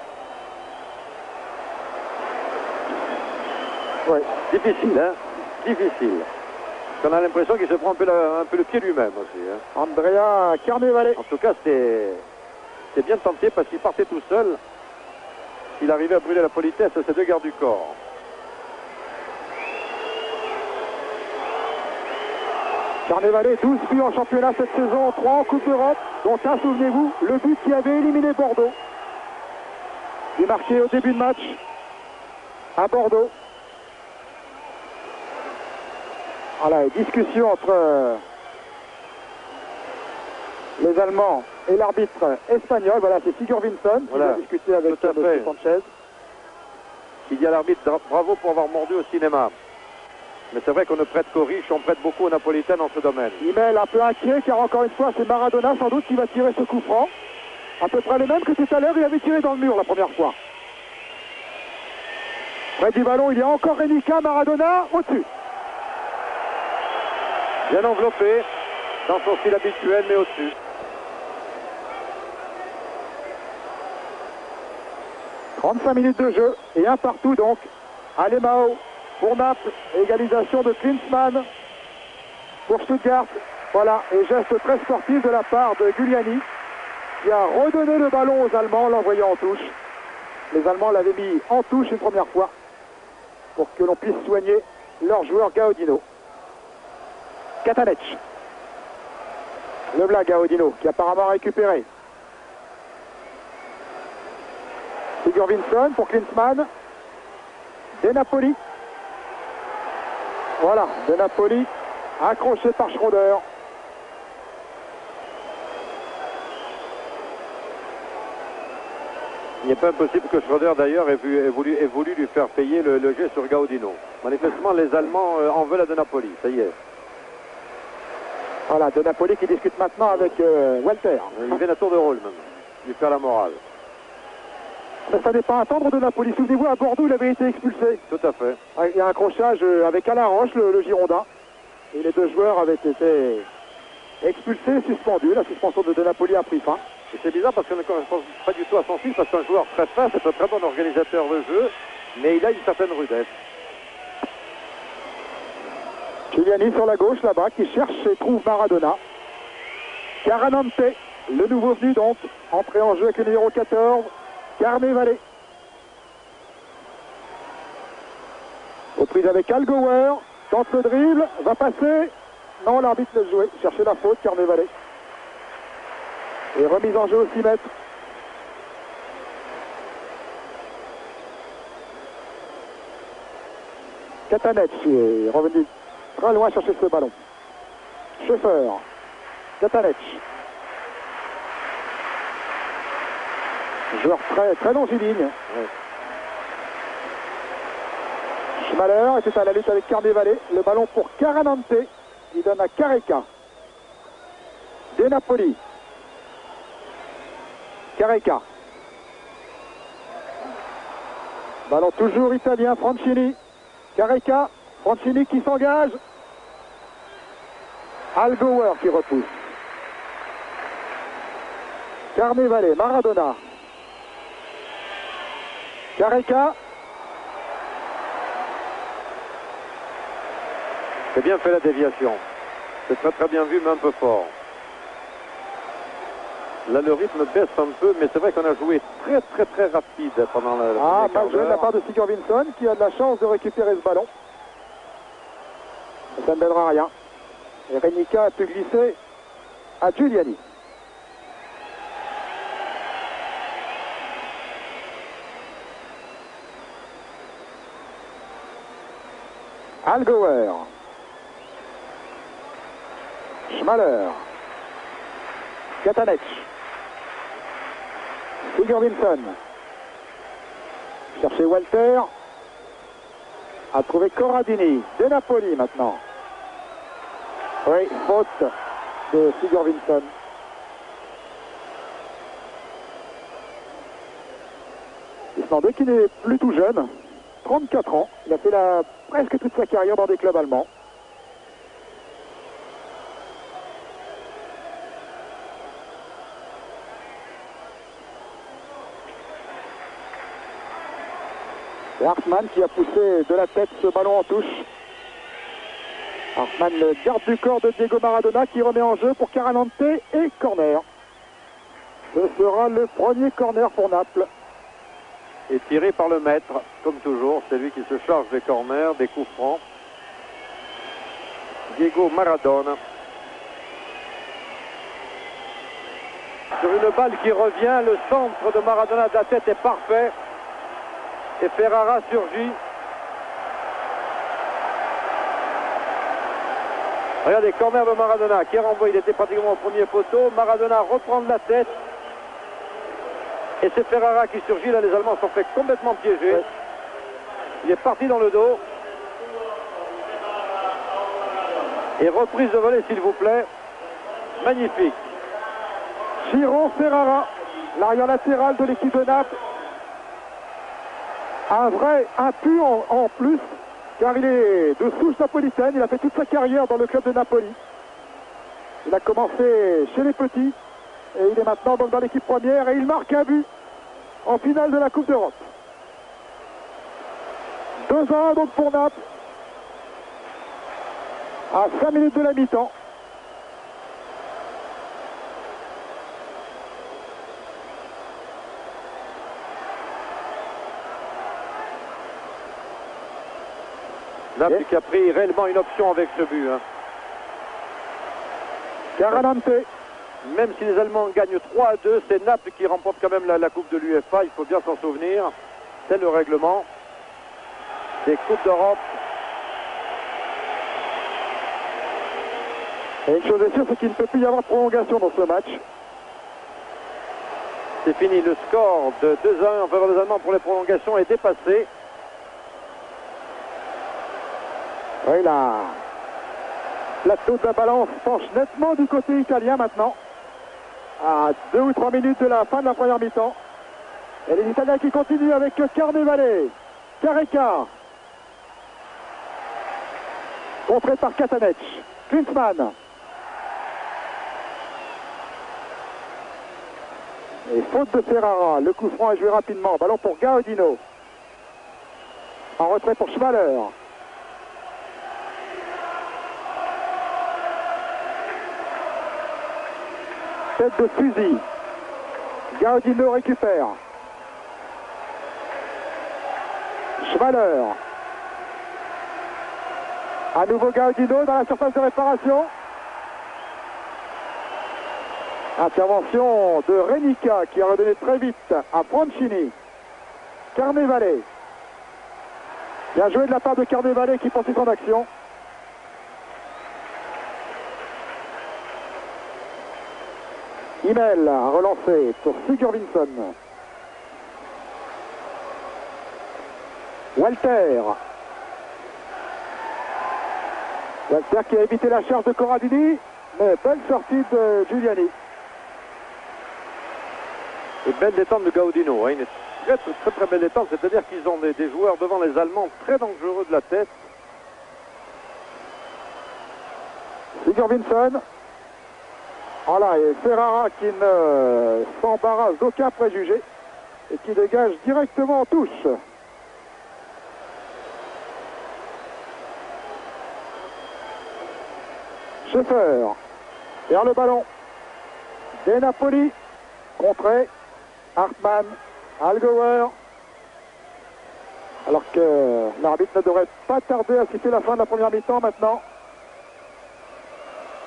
Oui, difficile, hein, difficile. On a l'impression qu'il se prend un peu le pied lui-même aussi. Hein. Andrea Carnevale. En tout cas, c'est bien tenté parce qu'il partait tout seul. Il arrivait à brûler la politesse à ses deux gardes du corps. Carnevale, 12 buts en championnat cette saison, 3 en Coupe d'Europe, dont un, souvenez-vous, le but qui avait éliminé Bordeaux. Il est marqué au début de match à Bordeaux. Voilà, discussion entre les Allemands et l'arbitre espagnol. Voilà, c'est Sigurvinsson qui va discuter avec M. Sanchez. Il dit à l'arbitre, bravo pour avoir mordu au cinéma. Mais c'est vrai qu'on ne prête qu'aux riches, on prête beaucoup aux Napolitains dans ce domaine. Il mêle un peu inquiet car encore une fois c'est Maradona sans doute qui va tirer ce coup franc. À peu près le même que tout à l'heure, il avait tiré dans le mur la première fois. Près du ballon, il y a encore Renica, Maradona au-dessus. Bien enveloppé, dans son style habituel, mais au-dessus. « 35 minutes de jeu et un partout donc. Alemão pour Naples, égalisation de Klinsmann pour Stuttgart. Voilà, et geste très sportif de la part de Giuliani qui a redonné le ballon aux Allemands en l'envoyant en touche. Les Allemands l'avaient mis en touche une première fois pour que l'on puisse soigner leur joueur Gaudino. Katanec. Le blague Gaudino qui apparemment a récupéré. Sigurvinsson pour Klinsmann. De Napoli. Voilà, De Napoli accroché par Schroeder. Il n'est pas impossible que Schroeder d'ailleurs ait voulu lui faire payer le jet sur Gaudino. Manifestement, les Allemands en veulent à De Napoli, ça y est. Voilà, De Napoli qui discute maintenant avec Walter. Il vient à tour de rôle même, lui faire la morale. Ça n'est pas à attendre De Napoli. Souvenez-vous, à Bordeaux, il avait été expulsé. Tout à fait. Il y a un accrochage avec Alain Roche, le Girondin. Et les deux joueurs avaient été expulsés, suspendus. La suspension de Napoli a pris fin. Et c'est bizarre parce qu'on ne correspond pas du tout à son style, parce qu'un joueur très fin, c'est un très bon organisateur de jeu, mais il a une certaine rudesse. Giuliani sur la gauche là-bas qui cherche et trouve Maradona. Caranante, le nouveau venu donc, entré en jeu avec le numéro 14, Carnevale. Reprise avec Al Gower, tente le dribble, va passer. Non, l'arbitre laisse jouer, chercher la faute, Carnevale. Et remise en jeu au 6 mètres. Katanec est revenu très loin chercher ce ballon. Schaeffer. Katanec. Joueur très longiligne. Ouais. Schmaler était à la lutte avec Carnevale. Le ballon pour Caranante. Il donne à Careca. De Napoli. Careca. Ballon toujours italien, Francini. Careca, Francini qui s'engage. Al Gower qui repousse. Carnevale, Maradona. Careca. C'est bien fait la déviation. C'est très bien vu, mais un peu fort. Là, le rythme baisse un peu, mais c'est vrai qu'on a joué très rapide pendant la mal joué de la part de Sigurvinsson qui a de la chance de récupérer ce ballon. Ça ne donnera rien. Et Renica a pu glisser à Giuliani. Al Gower. Schmaler. Katanec. Sigurvinsson. Chercher Walter. A trouvé Corradini. De Napoli maintenant. Oui, faute de Sigurvinsson. Islandais qui n'est plus tout jeune. 34 ans. Il a fait presque toute sa carrière dans des clubs allemands. Et Hartmann qui a poussé de la tête ce ballon en touche. Hartmann, le garde du corps de Diego Maradona qui remet en jeu pour Caranante et corner. Ce sera le premier corner pour Naples. Et tiré par le maître, comme toujours, c'est lui qui se charge des corners, des coups francs. Diego Maradona. Sur une balle qui revient, le centre de Maradona de la tête est parfait. Et Ferrara surgit. Regardez, corner de Maradona qui est renvoyé, il était pratiquement au premier poteau. Maradona reprend de la tête. Et c'est Ferrara qui surgit. Là, les Allemands sont fait complètement piégés. Ouais. Il est parti dans le dos. Et reprise de volée, s'il vous plaît. Magnifique. Ciro Ferrara, l'arrière latéral de l'équipe de Naples. Un pu en plus, car il est de souche napolitaine. Il a fait toute sa carrière dans le club de Napoli. Il a commencé chez les petits et il est maintenant donc dans l'équipe première et il marque un but en finale de la Coupe d'Europe. 2-1 donc pour Naples à 5 minutes de la mi-temps. Naples qui a pris réellement une option avec ce but. Hein. Caranante, Même si les Allemands gagnent 3-2, c'est Naples qui remporte quand même la Coupe de l'UEFA, il faut bien s'en souvenir. C'est le règlement des Coupes d'Europe. Et une chose est sûre, c'est qu'il ne peut plus y avoir de prolongation dans ce match. C'est fini, le score de 2-1 en faveur des Allemands pour les prolongations est dépassé. Oui, là, la toute de la balance penche nettement du côté italien maintenant. À 2 ou 3 minutes de la fin de la première mi-temps. Et les Italiens qui continuent avec Carnevale, Careca. Contré par Katanec, Klinsmann. Et faute de Ferrara, le coup franc est joué rapidement. Ballon pour Gaudino. En retrait pour Schmaler. Tête de fusil. Gaudino récupère. Schmaler. À nouveau Gaudino dans la surface de réparation. Intervention de Renica qui a redonné très vite à Francini. Carnevale. Bien joué de la part de Carnevale qui poursuit son action. Imel a relancé pour Sigurvinsson. Walter. Walter qui a évité la charge de Corradini, mais belle sortie de Giuliani. Et belle détente de Gaudino, hein. Une très belle détente, c'est-à-dire qu'ils ont des joueurs devant les Allemands très dangereux de la tête. Sigurvinsson. Voilà, et Ferrara qui ne s'embarrasse d'aucun préjugé et qui dégage directement en touche. Schaeffer vers le ballon. De Napoli, contré. Hartmann, Allgauer. Alors que l'arbitre ne devrait pas tarder à siffler la fin de la première mi-temps maintenant.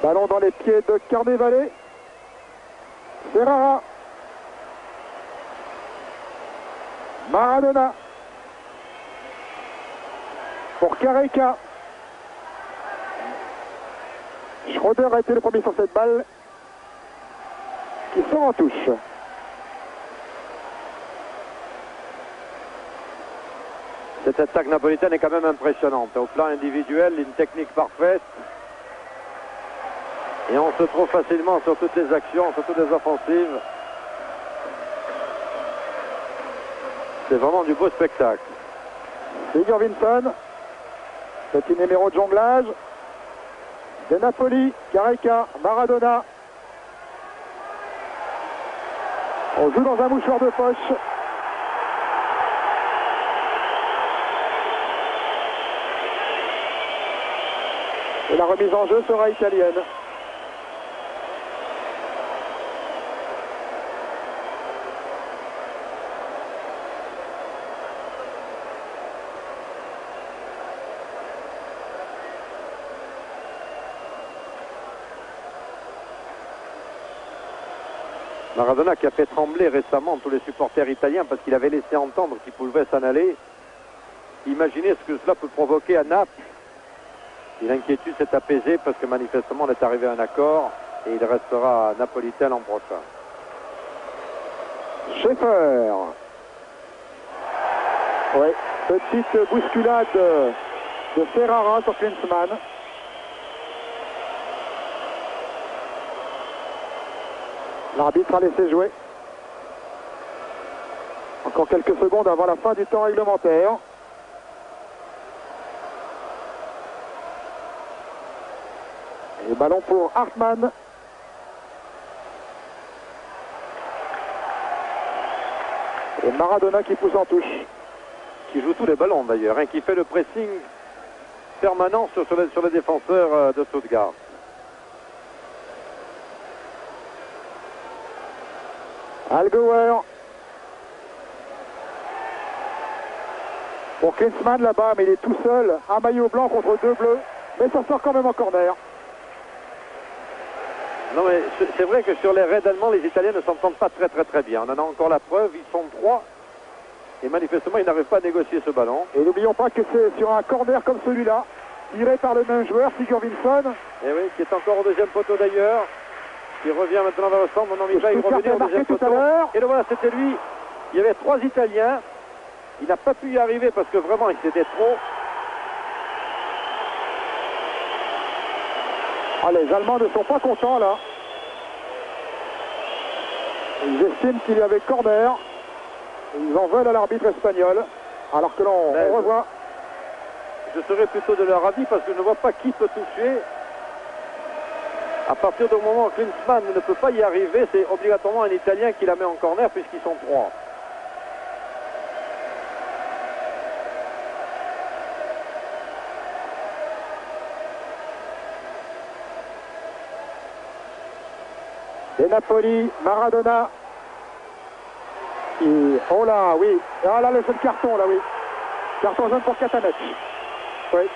Ballon dans les pieds de Carnevale. Ferrara. Maradona. Pour Careca. Schroeder a été le premier sur cette balle. Qui sort en touche. Cette attaque napolitaine est quand même impressionnante. Au plan individuel, une technique parfaite. Et on se trouve facilement sur toutes les actions, sur toutes les offensives. C'est vraiment du beau spectacle. Sigurvinsson. Petit numéro de jonglage. De Napoli, Careca, Maradona. On joue dans un mouchoir de poche. Et la remise en jeu sera italienne. Maradona qui a fait trembler récemment tous les supporters italiens parce qu'il avait laissé entendre qu'il pouvait s'en aller. Imaginez ce que cela peut provoquer à Naples. Et l'inquiétude s'est apaisée parce que manifestement on est arrivé à un accord et il restera napolitain l'an prochain. Schaeffer. Oui, petite bousculade de Ferrara sur Klinsmann. L'arbitre a laissé jouer. Encore quelques secondes avant la fin du temps réglementaire. Et ballon pour Hartmann. Et Maradona qui pousse en touche. Qui joue tous les ballons d'ailleurs, hein, qui fait le pressing permanent sur les défenseurs de Stuttgart. Allgauer. Pour Klinsmann là-bas, mais il est tout seul. Un maillot blanc contre deux bleus. Mais ça sort quand même en corner. Non mais c'est vrai que sur les raids allemands, les Italiens ne s'entendent pas très bien. On en a encore la preuve, ils sont 3. Et manifestement, ils n'arrivent pas à négocier ce ballon. Et n'oublions pas que c'est sur un corner comme celui-là, tiré par le même joueur, Sigurvinsson. Et oui, qui est encore au deuxième poteau d'ailleurs. Qui revient maintenant vers le centre. Mon ami il revient au deuxième poteau. Et le voilà, c'était lui. Il y avait 3 Italiens. Il n'a pas pu y arriver parce que vraiment, il s'était trop. Ah, les Allemands ne sont pas contents là. Ils estiment qu'il y avait corner. Ils en veulent à l'arbitre espagnol. Alors que l'on revoit. Je serais plutôt de leur avis parce que je ne vois pas qui peut toucher. À partir du moment où Klinsmann ne peut pas y arriver, c'est obligatoirement un Italien qui la met en corner puisqu'ils sont 3. Et Napoli, Maradona. Oh là, oui. Ah là, le seul carton, là, oui. Carton jaune pour Katanec. Oui.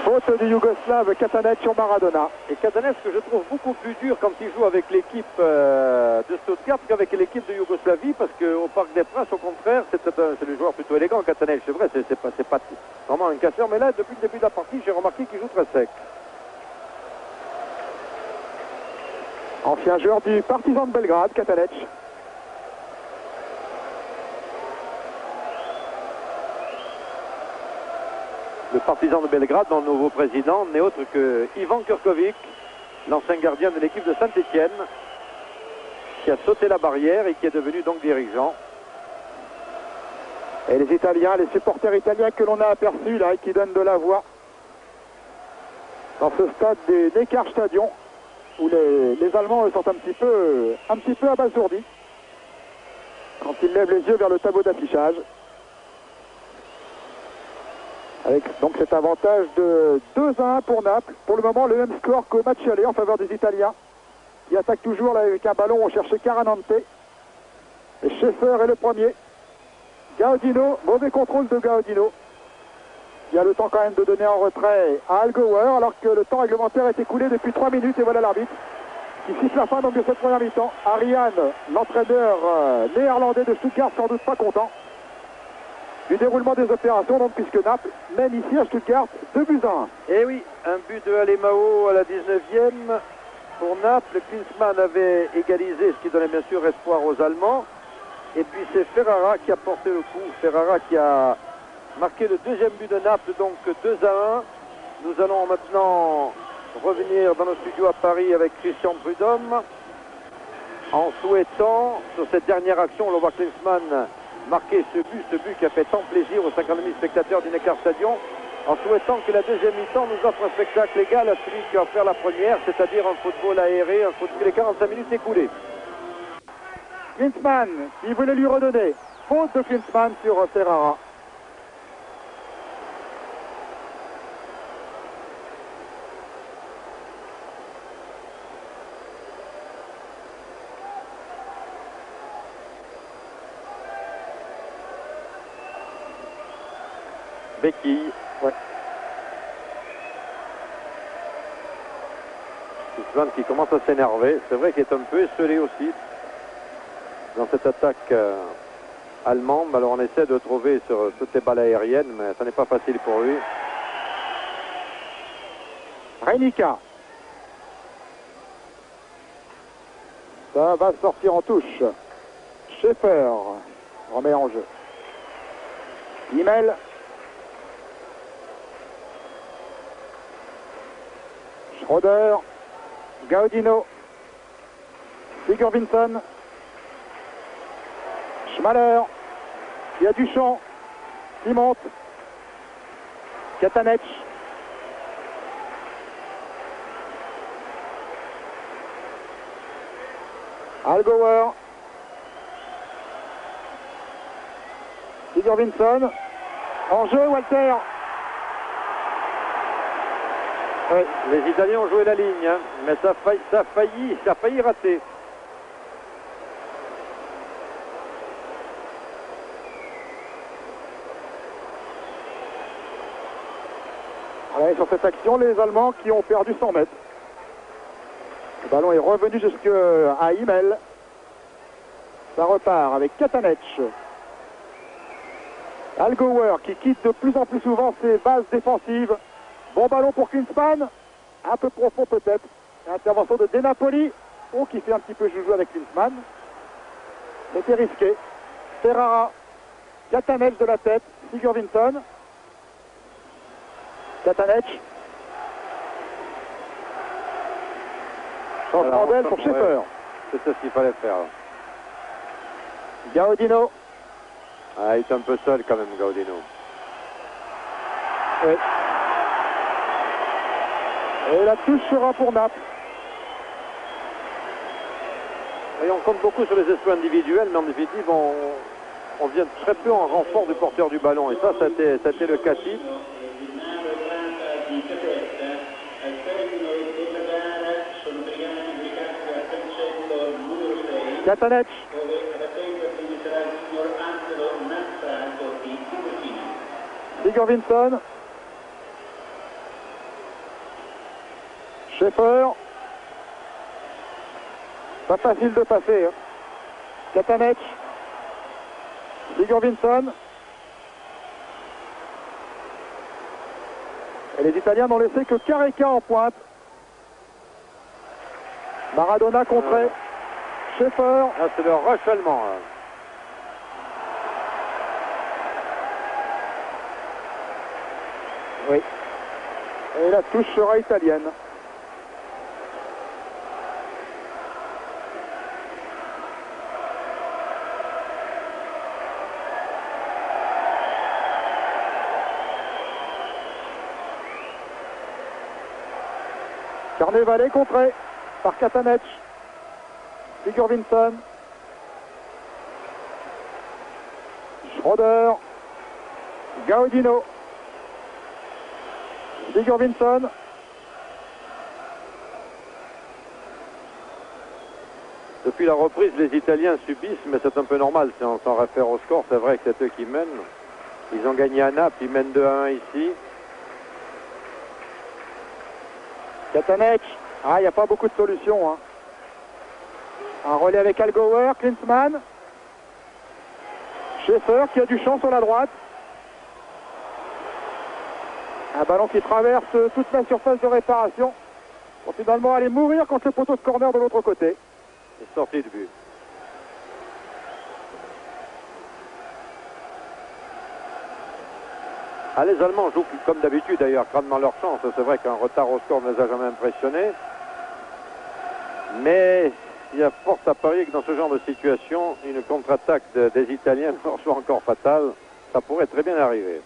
Faute du Yougoslave Katanec sur Maradona. Et Katanec, que je trouve beaucoup plus dur quand il joue avec l'équipe de Stuttgart qu'avec l'équipe de Yougoslavie, parce qu'au Parc des Princes, au contraire, c'est le joueur plutôt élégant, Katanec. C'est vrai, c'est pas vraiment un casseur, mais là, depuis le début de la partie, j'ai remarqué qu'il joue très sec. Ancien joueur du Partizan de Belgrade, Katanec. Le Partizan de Belgrade, dont le nouveau président n'est autre que Ivan Kurkovic, l'ancien gardien de l'équipe de Saint-Étienne, qui a sauté la barrière et qui est devenu donc dirigeant. Et les Italiens, les supporters italiens que l'on a aperçus là et qui donnent de la voix dans ce stade des Neckarstadion, où les Allemands eux, sont un petit peu abasourdis quand ils lèvent les yeux vers le tableau d'affichage. Avec donc cet avantage de 2-1 pour Naples. Pour le moment, le même score qu'au match aller en faveur des Italiens. Qui attaquent toujours là, avec un ballon. On cherchait Caranante. Et Schaeffer est le premier. Gaudino, mauvais contrôle de Gaudino. Il a le temps quand même de donner en retrait à Algauer, alors que le temps réglementaire est écoulé depuis 3 minutes. Et voilà l'arbitre qui siffle la fin donc, de cette première mi-temps. Ariane, l'entraîneur néerlandais de Stuttgart, sans doute pas content du déroulement des opérations, donc, puisque Naples mène ici à Stuttgart 2-1. Et oui, un but de Alemao à la 19e pour Naples. Klinsmann avait égalisé, ce qui donnait bien sûr espoir aux Allemands. Et puis c'est Ferrara qui a porté le coup. Ferrara qui a marqué le deuxième but de Naples, donc 2-1. Nous allons maintenant revenir dans nos studios à Paris avec Christian Prudhomme en souhaitant, sur cette dernière action, on le voit Klinsmann marquer ce but qui a fait tant plaisir aux 50 000 spectateurs du Neckarstadion, en souhaitant que la deuxième mi-temps nous offre un spectacle égal à celui qui a offert la première, c'est-à-dire un football aéré, un football les 45 minutes écoulées. Klinsmann, il voulait lui redonner. Faute de Klinsmann sur Ferrara. Béquille. Ouais. Klinsmann qui commence à s'énerver. C'est vrai qu'il est un peu esselé aussi dans cette attaque allemande. Alors on essaie de trouver sur toutes les balles aériennes, mais ça n'est pas facile pour lui. Reinica. Ça va sortir en touche. Schaeffer remet en jeu. Imel. Schroeder, Gaudino, Sigurvinsson, Schmaler, il y a Duchamp qui monte, Katanec, Algauer, Sigurvinsson, en jeu Walter. Oui, les Italiens ont joué la ligne, hein, mais ça a failli rater. Allez, sur cette action, les Allemands qui ont perdu 100 mètres. Le ballon est revenu jusqu'à Himmel. Ça repart avec Katanec. Al Gower qui quitte de plus en plus souvent ses bases défensives. Bon ballon pour Klinsmann. Un peu profond peut-être. Intervention de De Napoli. Oh, qui fait un petit peu joujou avec Klinsmann. C'était risqué. Ferrara. Katanec de la tête. Sigurvinsson. Katanec. Changement d'aile pour Schaeffer. C'est ce qu'il fallait faire. Gaudino. Ah, il est un peu seul quand même, Gaudino. Oui. Et la touche sera pour Naples. Et on compte beaucoup sur les exploits individuels, mais en définitive, on vient très peu en renfort du porteur du ballon. Et ça a été le cas type. Katanec. Sigurvinsson. Schaeffer. Pas facile de passer. Hein. Katanec. Sigurvinsson. Et les Italiens n'ont laissé que Careca en pointe. Maradona contré. Schaeffer. Ah, c'est le rush allemand. Hein. Oui. Et la touche sera italienne. Carnevale contré par Katanec. Sigurvinsson. Schroeder. Gaudino. Sigurvinsson. Depuis la reprise, les Italiens subissent, mais c'est un peu normal si on s'en réfère au score. C'est vrai que c'est eux qui mènent. Ils ont gagné à Naples, ils mènent 2-1 ici. Katanec. Ah, il n'y a pas beaucoup de solutions. Hein. Un relais avec Al Gower, Klinsmann. Schaeffer qui a du champ sur la droite. Un ballon qui traverse toute la surface de réparation pour finalement aller mourir contre le poteau de corner de l'autre côté. C'est sorti de but. Ah, les Allemands jouent comme d'habitude d'ailleurs, grandement leur chance. C'est vrai qu'un retard au score ne les a jamais impressionnés. Mais il y a force à parier que dans ce genre de situation, une contre-attaque des Italiens leur soit encore fatale. Ça pourrait très bien arriver.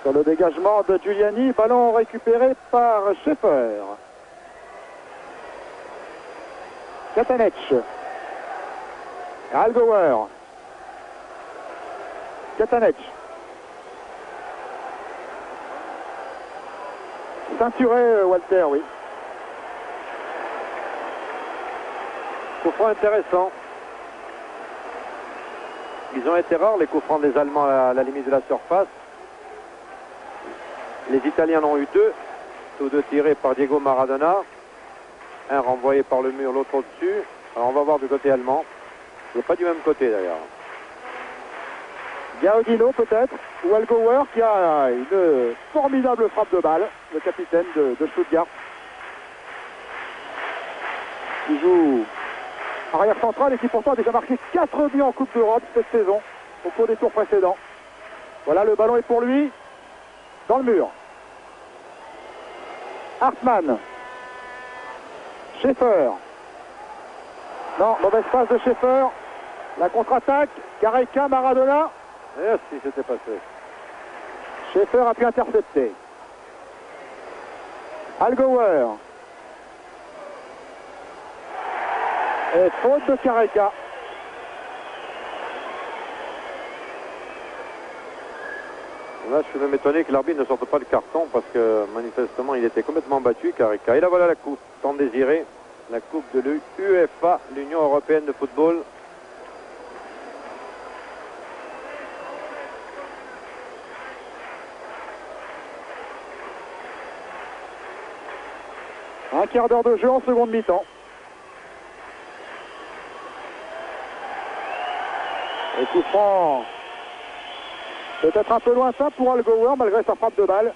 Sur le dégagement de Giuliani, ballon récupéré par Schaeffer. Katanec. Al Gower. Katanec. Ceinturé, Walter, oui. Coup franc intéressant. Ils ont été rares les coups francs des Allemands à la limite de la surface. Les Italiens en ont eu deux. Tous deux tirés par Diego Maradona. Un renvoyé par le mur, l'autre au-dessus. Alors on va voir du côté allemand. Il n'est pas du même côté d'ailleurs. Gaudino peut-être, ou Al Gower qui a une formidable frappe de balle, le capitaine de Stuttgart. Qui joue arrière central et qui pourtant a déjà marqué 4 buts en Coupe d'Europe cette saison, au cours des tours précédents. Voilà, le ballon est pour lui, dans le mur. Hartmann. Schaeffer. Non, mauvaise passe de Schaeffer. La contre-attaque, Careca, Maradona. Et si c'était passé. Schaeffer a pu intercepter. Al Gower. Et faute de Careca. Là, je suis même étonné que l'arbitre ne sorte pas le carton parce que manifestement il était complètement battu, Careca. Et là voilà la coupe tant désirée, la coupe de l'UEFA, l'Union Européenne de Football. Un quart d'heure de jeu en seconde mi-temps. Et coup franc peut-être un peu lointain pour Al Gower malgré sa frappe de balle.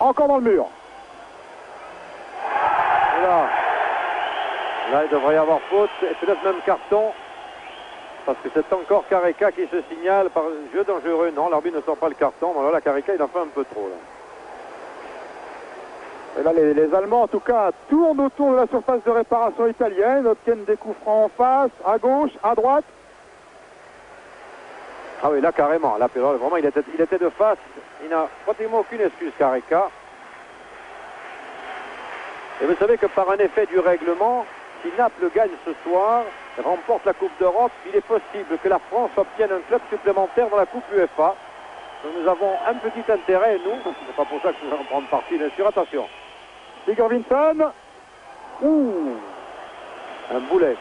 Encore dans le mur. Et là, il devrait y avoir faute et peut-être même carton. Parce que c'est encore Careca qui se signale par jeu dangereux. Non, l'arbitre ne sort pas le carton. Mais là, Careca, il en fait un peu trop. Là. Et là, les Allemands, en tout cas, tournent autour de la surface de réparation italienne, obtiennent des coups francs en face, à gauche, à droite. Ah oui, là, carrément. Là, vraiment, il était de face. Il n'a pratiquement aucune excuse, Careca. Et vous savez que par un effet du règlement, si Naples gagne ce soir, remporte la Coupe d'Europe, il est possible que la France obtienne un club supplémentaire dans la Coupe UEFA. Donc nous avons un petit intérêt, nous. C'est pas pour ça que nous allons prendre parti, bien sûr. Attention. Sigurvinsson. Ouh. Un boulet.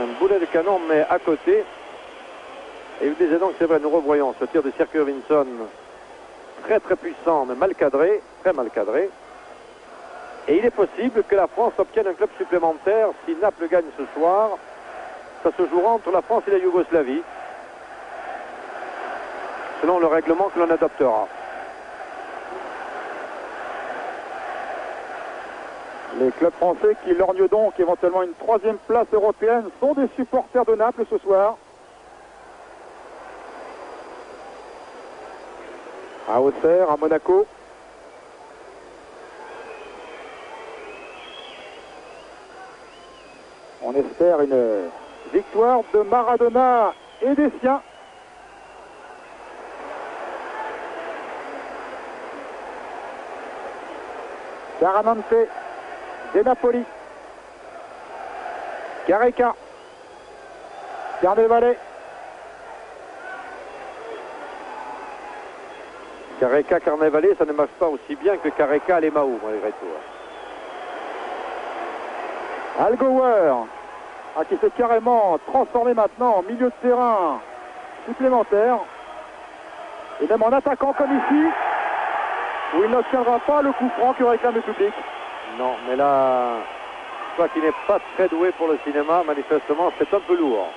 Un boulet de canon, mais à côté. Et vous disiez donc, c'est vrai, nous revoyons ce tir de Sigurvinsson. Très très puissant, mais mal cadré. Très mal cadré. Et il est possible que la France obtienne un club supplémentaire si Naples gagne ce soir. Ça se jouera entre la France et la Yougoslavie, selon le règlement que l'on adoptera. Les clubs français qui lorgnent donc éventuellement une troisième place européenne sont des supporters de Naples ce soir. À Auxerre, à Monaco. On espère une victoire de Maradona et des siens. Caramante de Napoli. Careca. Carnevale. Careca, Carnevale, ça ne marche pas aussi bien que Careca, Alemão, malgré tout. Al Gower, qui s'est carrément transformé maintenant en milieu de terrain supplémentaire. Et même en attaquant comme ici, où il n'obtiendra pas le coup franc que réclame le public. Non, mais là, je crois qu'il n'est pas très doué pour le cinéma, manifestement, c'est un peu lourd.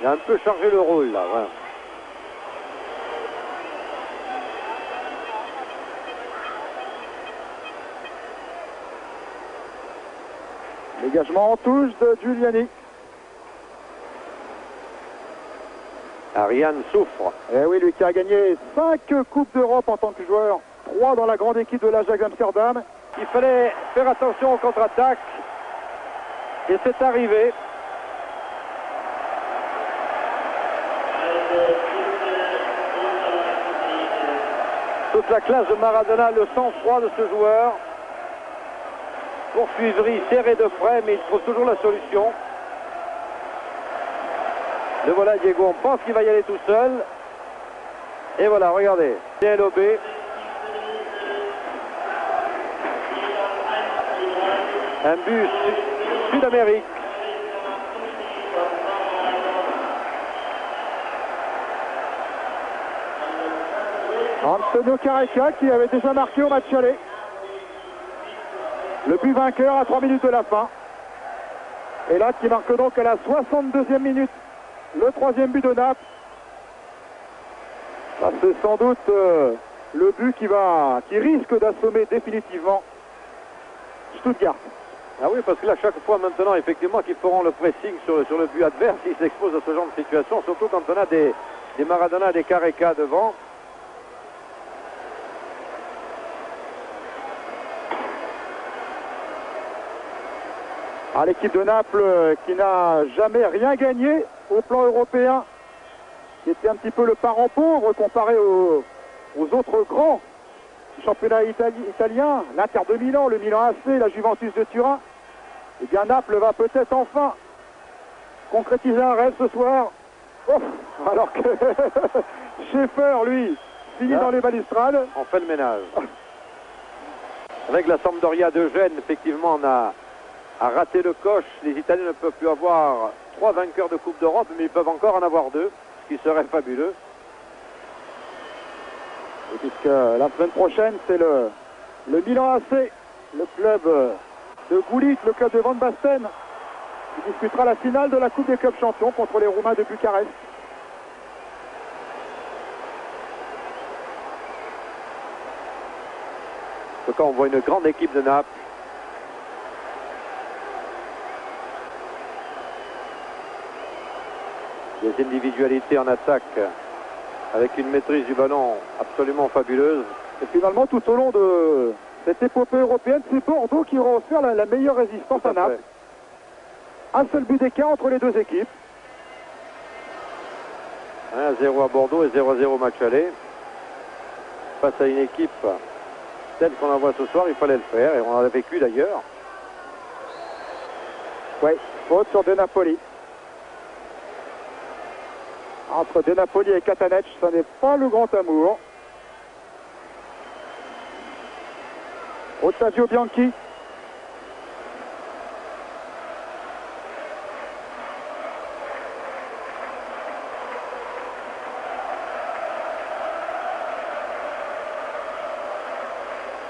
Il a un peu chargé le rôle, là, vraiment. Dégagement en touche de Giuliani. Ariane souffre. Et oui, lui qui a gagné 5 Coupes d'Europe en tant que joueur, 3 dans la grande équipe de l'Ajax Amsterdam. Il fallait faire attention aux contre-attaques. Et c'est arrivé. Toute la classe de Maradona, le sang-froid de ce joueur. Poursuivri serré de près, mais il trouve toujours la solution. Le voilà Diego, on pense qu'il va y aller tout seul. Et voilà, regardez, bien lobé. Un but Sud-Amérique. Antonio Careca qui avait déjà marqué au match aller. Le but vainqueur à 3 minutes de la fin. Et là qui marque donc à la 62e minute le troisième but de Naples. C'est sans doute le but qui risque d'assommer définitivement Stuttgart. Ah oui, parce que là, chaque fois maintenant, effectivement, qu'ils feront le pressing sur le but adverse, ils s'exposent à ce genre de situation, surtout quand on a des Maradona, des Careca devant. L'équipe de Naples qui n'a jamais rien gagné au plan européen, qui était un petit peu le parent pauvre comparé aux autres grands du championnat italien, l'Inter de Milan, le Milan AC, la Juventus de Turin. Eh bien Naples va peut-être enfin concrétiser un rêve ce soir. Oh, alors que Schaeffer, lui, finit dans les balustrades. On fait le ménage. Avec la Sampdoria de Gênes, effectivement, on a raté le coche. Les Italiens ne peuvent plus avoir 3 vainqueurs de Coupe d'Europe, mais ils peuvent encore en avoir 2, ce qui serait fabuleux. Et puisque la semaine prochaine, c'est le Milan AC, le club de Goulit, le club de Van Basten, qui disputera la finale de la Coupe des clubs champions contre les Roumains de Bucarest. En tout cas, on voit une grande équipe de Naples. Des individualités en attaque avec une maîtrise du ballon absolument fabuleuse. Et finalement, tout au long de cette épopée européenne, c'est Bordeaux qui aura offert la meilleure résistance à Naples. Un seul but d'écart entre les deux équipes. 1-0 à Bordeaux et 0-0 match aller. Face à une équipe telle qu'on la voit ce soir, il fallait le faire et on en a vécu d'ailleurs. Oui, faute sur De Napoli. Entre De Napoli et Katanec, ça n'est pas le grand amour. Ottavio Bianchi.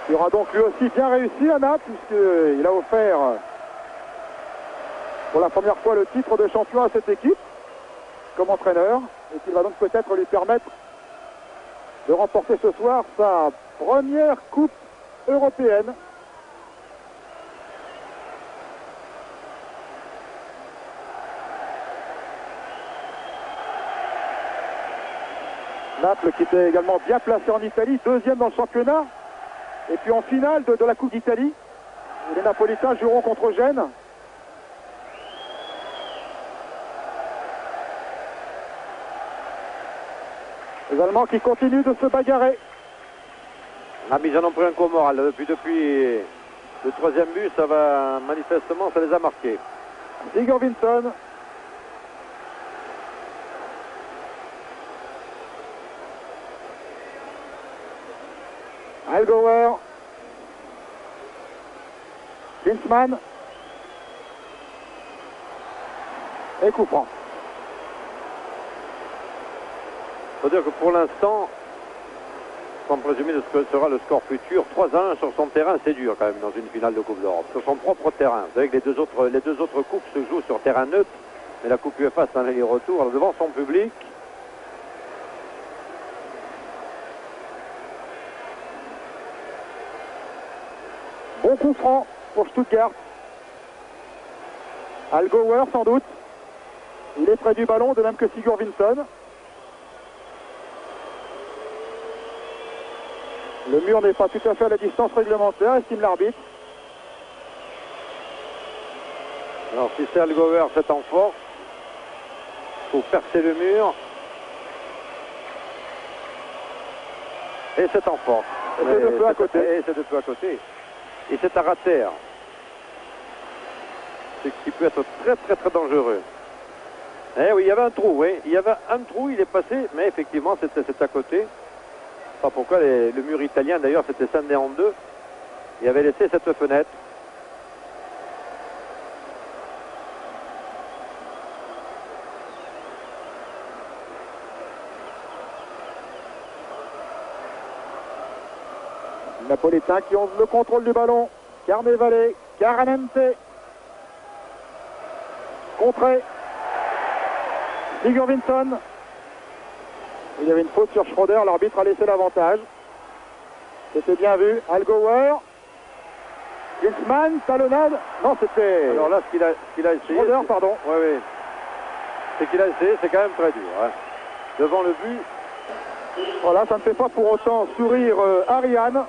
Il aura donc lui aussi bien réussi à Naples, puisqu'il a offert pour la première fois le titre de champion à cette équipe comme entraîneur, et qu'il va donc peut-être lui permettre de remporter ce soir sa première coupe européenne. Naples qui était également bien placé en Italie, deuxième dans le championnat, et puis en finale de la Coupe d'Italie, les Napolitains joueront contre Gênes. Les Allemands qui continuent de se bagarrer. Ah, mais ils en ont pris un coup moral. Depuis le troisième but, ça va manifestement, ça les a marqués. Sigurvinsson. Algauer. Klinsmann. Et coup franc. Il faut dire que pour l'instant, sans présumer de ce que sera le score futur, 3-1 sur son terrain, c'est dur quand même dans une finale de Coupe d'Europe. Sur son propre terrain. Vous savez que les deux autres coupes se jouent sur terrain neutre, mais la Coupe UEFA c'est un aller-retour devant son public. Bon coup franc pour Stuttgart. Algauer sans doute. Il est près du ballon, de même que Sigurvinsson. Le mur n'est pas tout à fait à la distance réglementaire, estime l'arbitre. Alors si c'est Algauer, c'est en force. Il faut percer le mur. Et c'est en force. Et c'est de peu à côté. Et c'est de peu à côté. Et c'est à rater. Ce qui peut être très très très dangereux. Eh oui, il y avait un trou, oui. Il y avait un trou, il est passé, mais effectivement c'est à côté. Pas pourquoi le mur italien d'ailleurs s'était scindé en deux. Il avait laissé cette fenêtre. Les Napolitains qui ont le contrôle du ballon. Carnevale, Caranente. Contré. Sigurvinsson. Il y avait une faute sur Schroeder, l'arbitre a laissé l'avantage. C'était bien vu. Algauer. Klinsmann, talonnade. Non, c'était... Alors là, ce qu'il a essayé... Schroeder, pardon. Oui, oui. Ce qu'il a essayé, c'est quand même très dur. Hein. Devant le but. Voilà, ça ne fait pas pour autant sourire Ariane.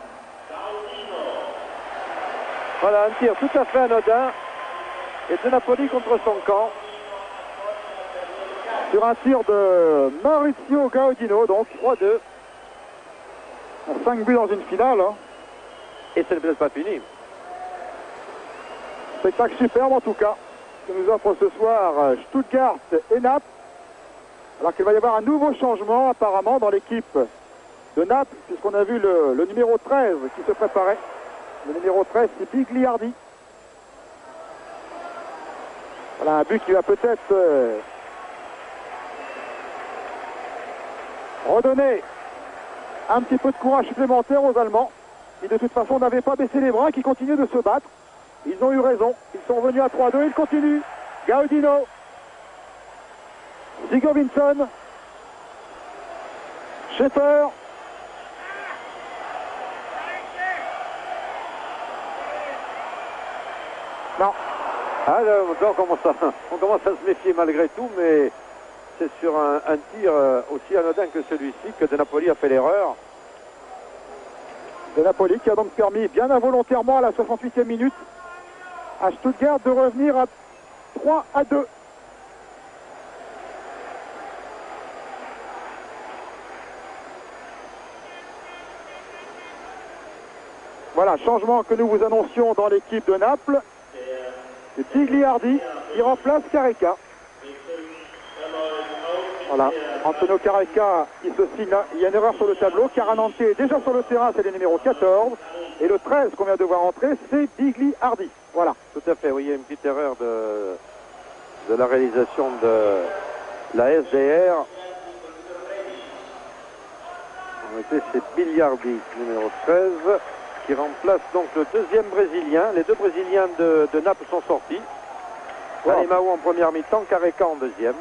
Voilà, un tir tout à fait anodin. Et De Napoli contre son camp. Sur un tir de Maurizio Gaudino, donc 3-2. 5 buts dans une finale. Hein. Et c'est peut-être pas fini. Spectacle superbe en tout cas, que nous offre ce soir Stuttgart et Naples. Alors qu'il va y avoir un nouveau changement apparemment dans l'équipe de Naples, puisqu'on a vu le numéro 13 qui se préparait. Le numéro 13, c'est Bigliardi. Voilà un but qui va peut-être redonner un petit peu de courage supplémentaire aux Allemands, qui de toute façon n'avaient pas baissé les bras, qui continuent de se battre. Ils ont eu raison, ils sont revenus à 3-2, ils continuent. Gaudino, Sigurvinsson, Schaeffer. Non. Ah, là, on commence à se méfier malgré tout, mais c'est sur un tir aussi anodin que celui-ci que De Napoli a fait l'erreur. De Napoli qui a donc permis bien involontairement à la 68e minute à Stuttgart de revenir à 3-2. Voilà, changement que nous vous annoncions dans l'équipe de Naples. C'est Bigliardi qui remplace Careca. Voilà, Antonio Careca qui se signe. Il y a une erreur sur le tableau. Caranante est déjà sur le terrain, c'est le numéro 14. Et le 13 qu'on vient de voir entrer, c'est Bigliardi. Voilà. Tout à fait, oui, il y a une petite erreur de la réalisation de la SDR. En réalité, c'est Bigliardi, numéro 13, qui remplace donc le deuxième Brésilien. Les deux Brésiliens de Naples sont sortis. Wow. Alemão en première mi-temps, Careca en deuxième.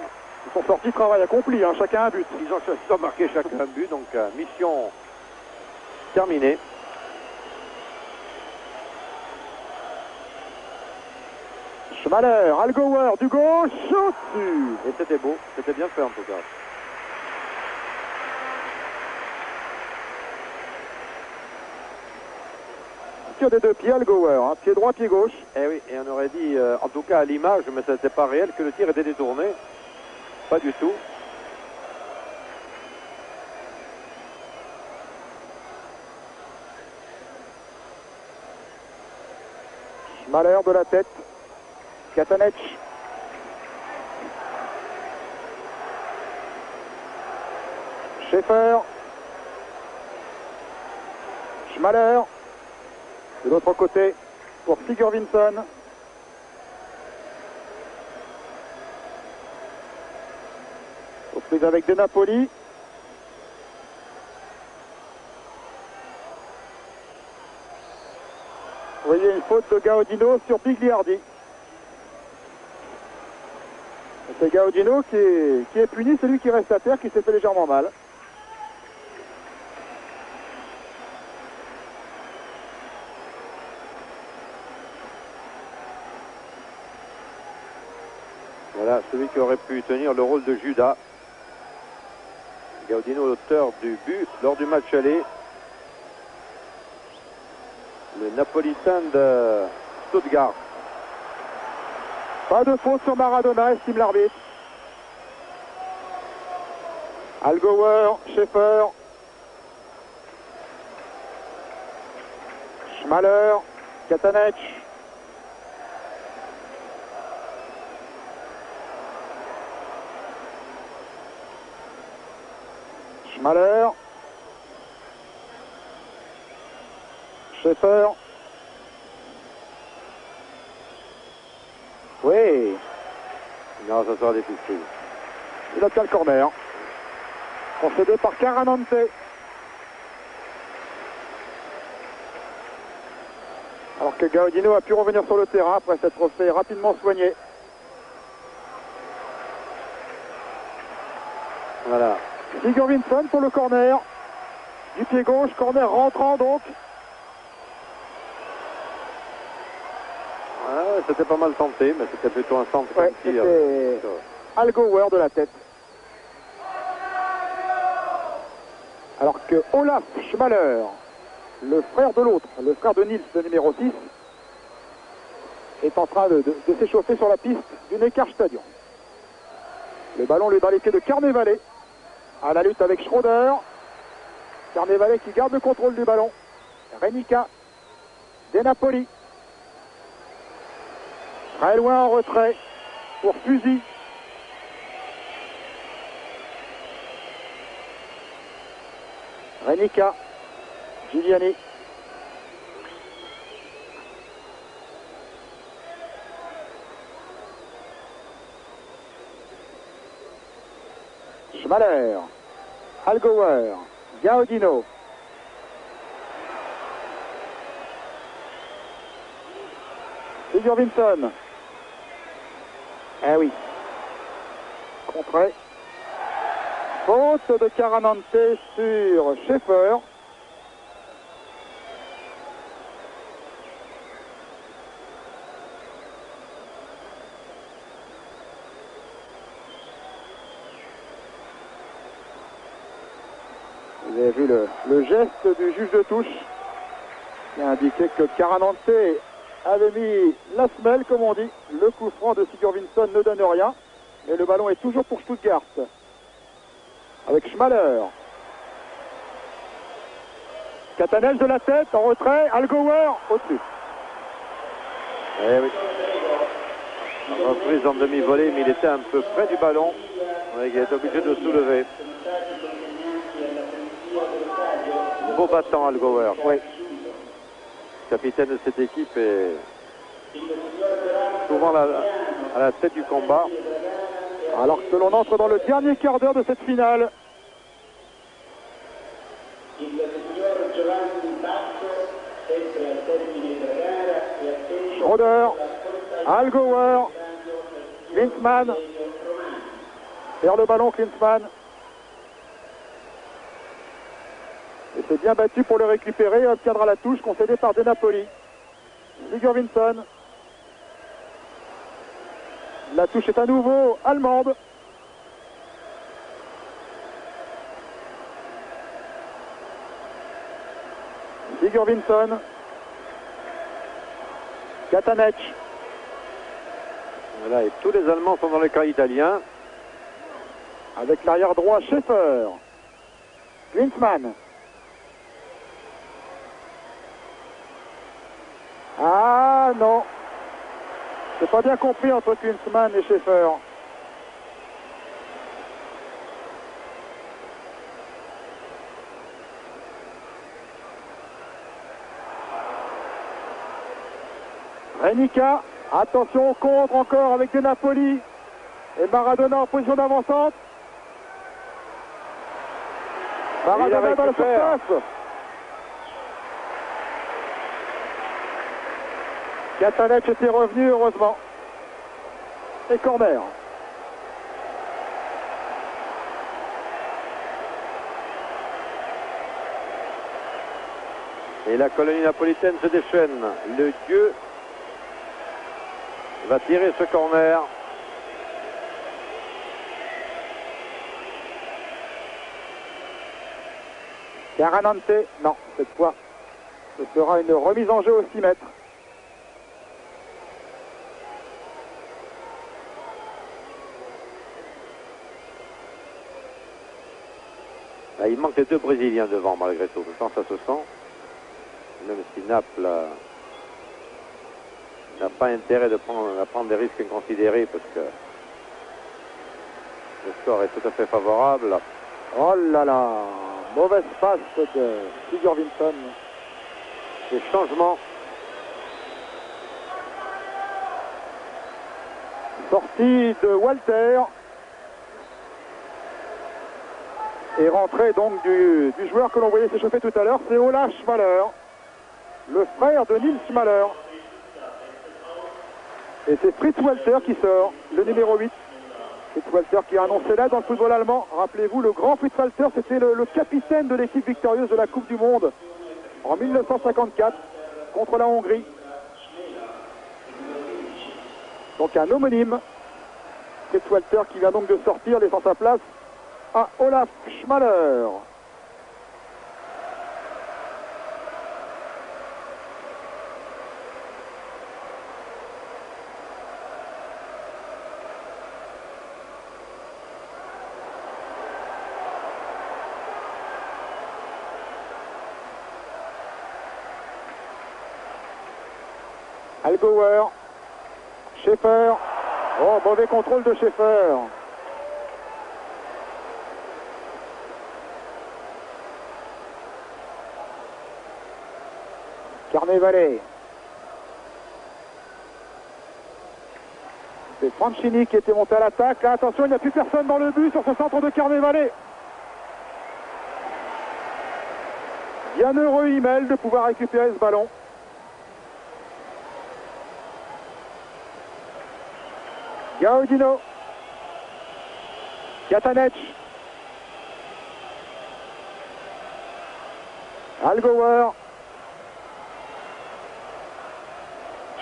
Ils sont sortis, travail accompli, hein, chacun un but. Ils ont marqué chacun un but, donc mission terminée. Schmaler, Algauer du gauche, au-dessus. Et c'était beau, c'était bien fait en tout cas. Tir des deux pieds, Algauer, hein, pied droit, pied gauche. Eh oui, et on aurait dit, en tout cas à l'image, mais ça n'était pas réel, que le tir était détourné. Pas du tout. Schmaler de la tête. Katanec. Schaeffer. Schmaler. De l'autre côté pour Sigurvinsson. Aux prises avec De Napoli. Vous voyez une faute de Gaudino sur Bigliardi. C'est Gaudino qui est puni, c'est lui qui reste à terre, qui s'est fait légèrement mal. Voilà, celui qui aurait pu tenir le rôle de Judas. Gaudino, l'auteur du but lors du match aller. Le Napolitain de Stuttgart. Pas de faute sur Maradona, estime l'arbitre. Algauer, Schaeffer. Schmaler, Katanec. Schmaler. Schaeffer. Oui. Non, ça sera difficile. Il obtient le corner. Concédé par Caranante. Alors que Gaudino a pu revenir sur le terrain après s'être fait rapidement soigner. Voilà. Sigurvinsson pour le corner. Du pied gauche, corner rentrant donc. Ah, c'était pas mal tenté, mais c'était plutôt un centre. Ouais, c'était Algauer de la tête. Alors que Olaf Schmaler, le frère de l'autre, le frère de Nils, le numéro 6, est en train de s'échauffer sur la piste du Neckarstadion. Le ballon lui est dans les pieds de Carnevale, à la lutte avec Schroeder. Carnevale qui garde le contrôle du ballon. Renica, De Napoli. Très loin en retrait pour Fusi. Renica, Giuliani. Schmaler, Algauer, Gaudino, Sigurvinsson. Eh oui. Contré. Faute de Caranante sur Schaeffer. Vous avez vu le geste du juge de touche qui a indiqué que Caranante avait mis la semelle, comme on dit. Le coup franc de Sigurvinsson ne donne rien. Et le ballon est toujours pour Stuttgart. Avec Schmaler. Catanel de la tête, en retrait. Allgauer, au-dessus. Eh oui. Reprise en demi-volée, mais il était un peu près du ballon. Il est obligé de soulever. Beau battant, Allgauer. Oui. Capitaine de cette équipe est souvent à la tête du combat. Alors que l'on entre dans le dernier quart d'heure de cette finale. Schroeder, Allgauer, Klinsmann. Vers le ballon, Klinsmann. Et c'est bien battu pour le récupérer. Obtiendra la touche concédée par De Napoli. Sigurvinsson. La touche est à nouveau allemande. Sigurvinsson. Katanec. Voilà, et tous les Allemands sont dans le camp italien. Avec l'arrière droit Schaeffer. Klinsmann. Ah non. C'est pas bien compris entre Klinsmann et Schaeffer. Renica, attention au contre encore avec De Napoli. Et Maradona en position d'avancante. Maradona dans la surface. Katanec était revenu heureusement. Et corner. Et la colonie napolitaine se déchaîne. Le Dieu va tirer ce corner. Caranante, non, cette fois, ce sera une remise en jeu au 6 mètres. Là, il manque les deux Brésiliens devant malgré tout. Je pense que ça se sent. Même si Naples n'a pas intérêt de prendre des risques inconsidérés parce que le score est tout à fait favorable. Oh là là, mauvaise passe de Sigurvinsson. Des changements. Sortie de Walter. Et rentrée donc du joueur que l'on voyait s'échauffer tout à l'heure, c'est Ola Schmaler, le frère de Nils Schmaler. Et c'est Fritz Walter qui sort, le numéro 8. Fritz Walter qui a annoncé là dans le football allemand. Rappelez-vous, le grand Fritz Walter, c'était le capitaine de l'équipe victorieuse de la Coupe du Monde en 1954 contre la Hongrie. Donc un homonyme. Fritz Walter qui vient donc de sortir, laissant sa place à Olaf Schmaler. Allgauer, Schaeffer. Oh, mauvais contrôle de Schaeffer. Carnevale. C'est Franchini qui était monté à l'attaque. Là, attention, il n'y a plus personne dans le but sur ce centre de Carnevale. Bien heureux Himmel de pouvoir récupérer ce ballon. Gaudino. Katanec. Allgauer.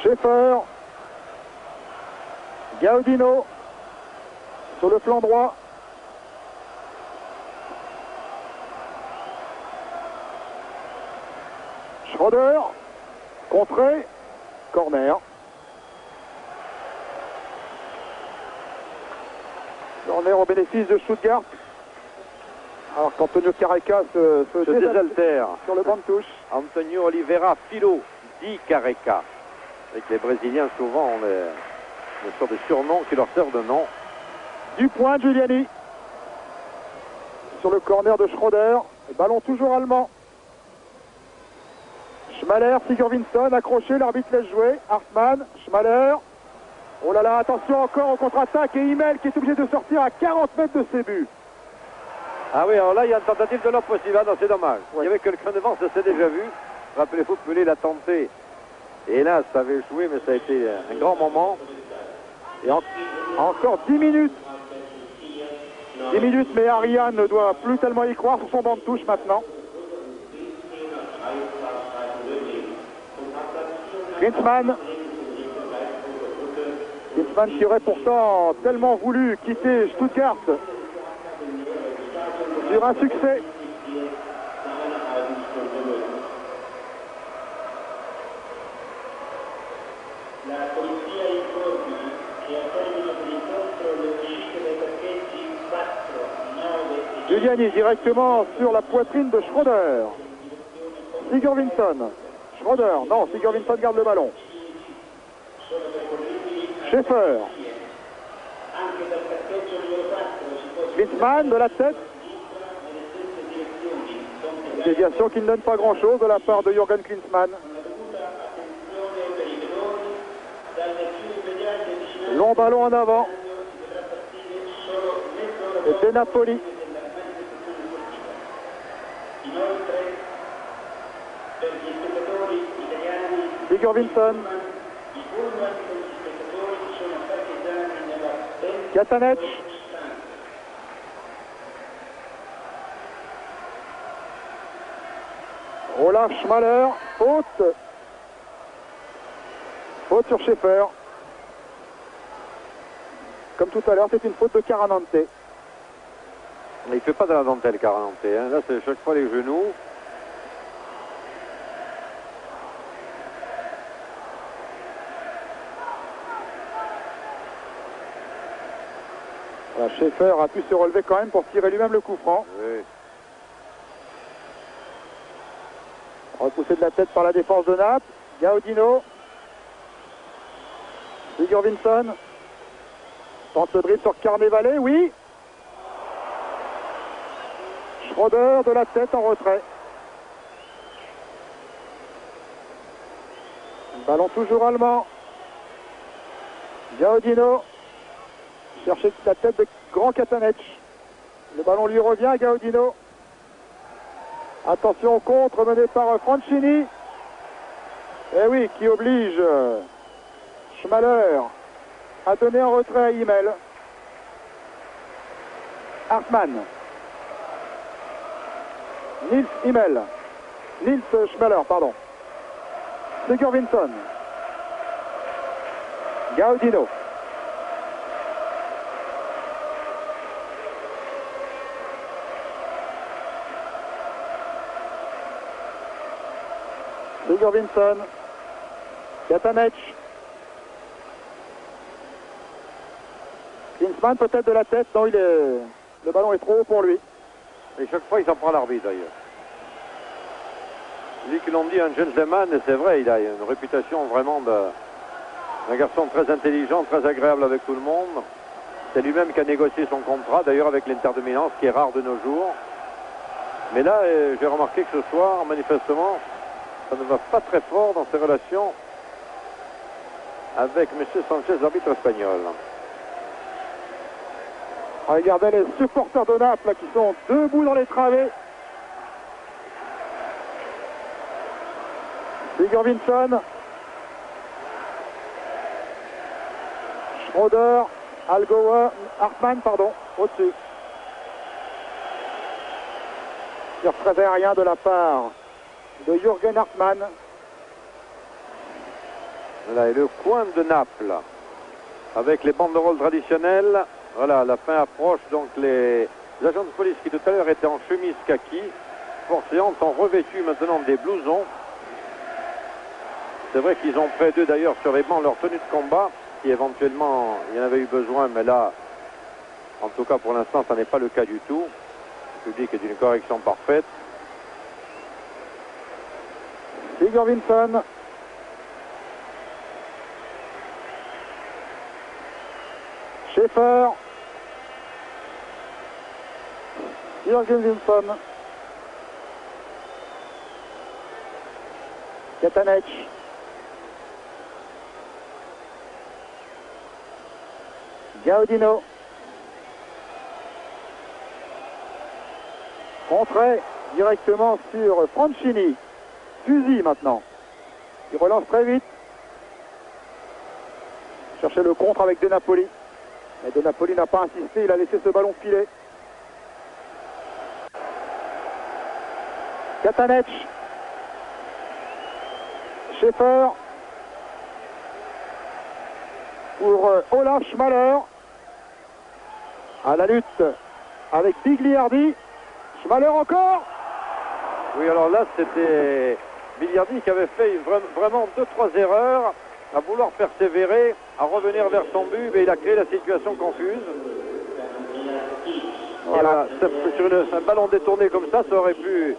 Schaeffer. Gaudino. Sur le flanc droit. Schroeder. Contré. Corner. Corner au bénéfice de Stuttgart. Alors qu'Antonio Careca se désaltère sur le banc de touche. Antonio Oliveira Filo dit Careca. Et que les Brésiliens souvent ont une sorte de surnom qui leur sert de nom. Du point Giuliani. Sur le corner de Schroeder. Ballon toujours allemand. Schmaler, Sigurvinsson, accroché, l'arbitre laisse jouer. Hartmann, Schmaler. Oh là là, attention encore au contre-attaque et Himmel qui est obligé de sortir à 40 mètres de ses buts. Ah oui, alors là, il y a une tentative de lob possible. Ah non, c'est dommage. Ouais. Il y avait quelqu'un devant, ça s'est déjà vu. Rappelez-vous que Pelé l'a tenté. Et là, ça avait échoué, mais ça a été un grand moment. Et encore 10 minutes. 10 minutes, mais Ariane ne doit plus tellement y croire sur son banc de touche maintenant. Klinsmann. Klinsmann qui aurait pourtant tellement voulu quitter Stuttgart sur un succès. Giuliani directement sur la poitrine de Schroeder. Sigurvinsson. Schroeder, non, Sigurvinsson garde le ballon. Schaeffer. Klinsmann de la tête. Une déviation qui ne donne pas grand-chose de la part de Jürgen Klinsmann. Long ballon en avant. Et De Napoli. Sigurvinsson. Katanec. Olaf Schmaler. Faute. Faute sur Schaeffer. Comme tout à l'heure, c'est une faute de Caranante. Il ne fait pas de la dentelle, Caranante. Hein. Là, c'est chaque fois les genoux. Voilà, Schaeffer a pu se relever quand même pour tirer lui-même le coup franc. Oui. Repoussé de la tête par la défense de Naples. Gaudino. Sigurvinsson. Tente le dribble sur Carnevale, oui. Schroeder de la tête en retrait. Ballon toujours allemand. Gaudino. Chercher la tête de Grand Katanec. Le ballon lui revient à Gaudino. Attention au contre mené par Francini. Eh oui, qui oblige Schmaler à donner un retrait à Himmel. Hartmann. Nils Himmel. Nils Schmaler, pardon. Sigurvinsson. Gaudino. Sigurvinsson. Katanec. Klinsmann peut-être de la tête. Non, le ballon est trop haut pour lui. Et chaque fois, il s'en prend l'arbitre d'ailleurs. Lui qui l'on dit un gentleman, et c'est vrai, il a une réputation vraiment d'un garçon très intelligent, très agréable avec tout le monde. C'est lui-même qui a négocié son contrat, d'ailleurs avec l'Inter de Milan, ce qui est rare de nos jours. Mais là, j'ai remarqué que ce soir, manifestement, ça ne va pas très fort dans ses relations avec M. Sanchez, l'arbitre espagnol. Regardez les supporters de Naples là, qui sont debout dans les travées. Sigurvinsson. Schroeder. Hartmann, pardon, au-dessus. Sur très aérien de la part de Jürgen Hartmann. Voilà, et le coin de Naples, avec les banderoles traditionnelles. Voilà, la fin approche, donc les agents de police qui tout à l'heure étaient en chemise kaki, forcément sont revêtus maintenant des blousons. C'est vrai qu'ils ont près d'eux d'ailleurs sur les bancs leur tenue de combat, si éventuellement il y en avait eu besoin, mais là, en tout cas pour l'instant, ça n'est pas le cas du tout. Le public est d'une correction parfaite. Sigurvinsson. Schaeffer. Sigurvinsson. Katanec. Gaudino. Contré directement sur Franchini. Fusil maintenant. Il relance très vite. Chercher le contre avec De Napoli. Mais De Napoli n'a pas insisté, il a laissé ce ballon filer. Katanec. Schaeffer. Pour Olaf Schmaler. À la lutte avec Bigliardi. Schmaler encore. Oui, alors là, c'était Bigliardi qui avait fait vraiment 2-3 erreurs, à vouloir persévérer, à revenir vers son but, mais il a créé la situation confuse. Voilà, sur un ballon détourné comme ça, ça aurait pu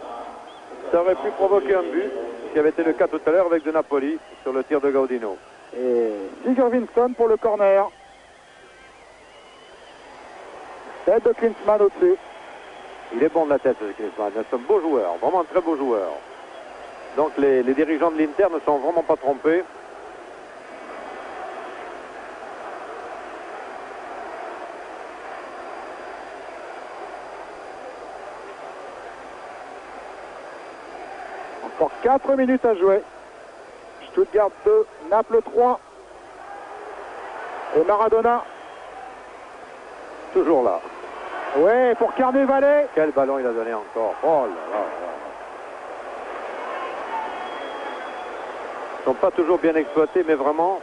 provoquer un but, ce qui avait été le cas tout à l'heure avec De Napoli sur le tir de Gaudino. Et Sigurvinsson pour le corner. Tête de Klinsmann au-dessus. Il est bon de la tête, Klinsmann. C'est un beau joueur, vraiment un très beau joueur. Donc les dirigeants de l'Inter ne sont vraiment pas trompés. Encore 4 minutes à jouer. Stuttgart 2, Naples 3. Et Maradona. Toujours là. Ouais, pour Carnevale. Quel ballon il a donné encore. Oh là là là. Ils ne sont pas toujours bien exploités, mais vraiment.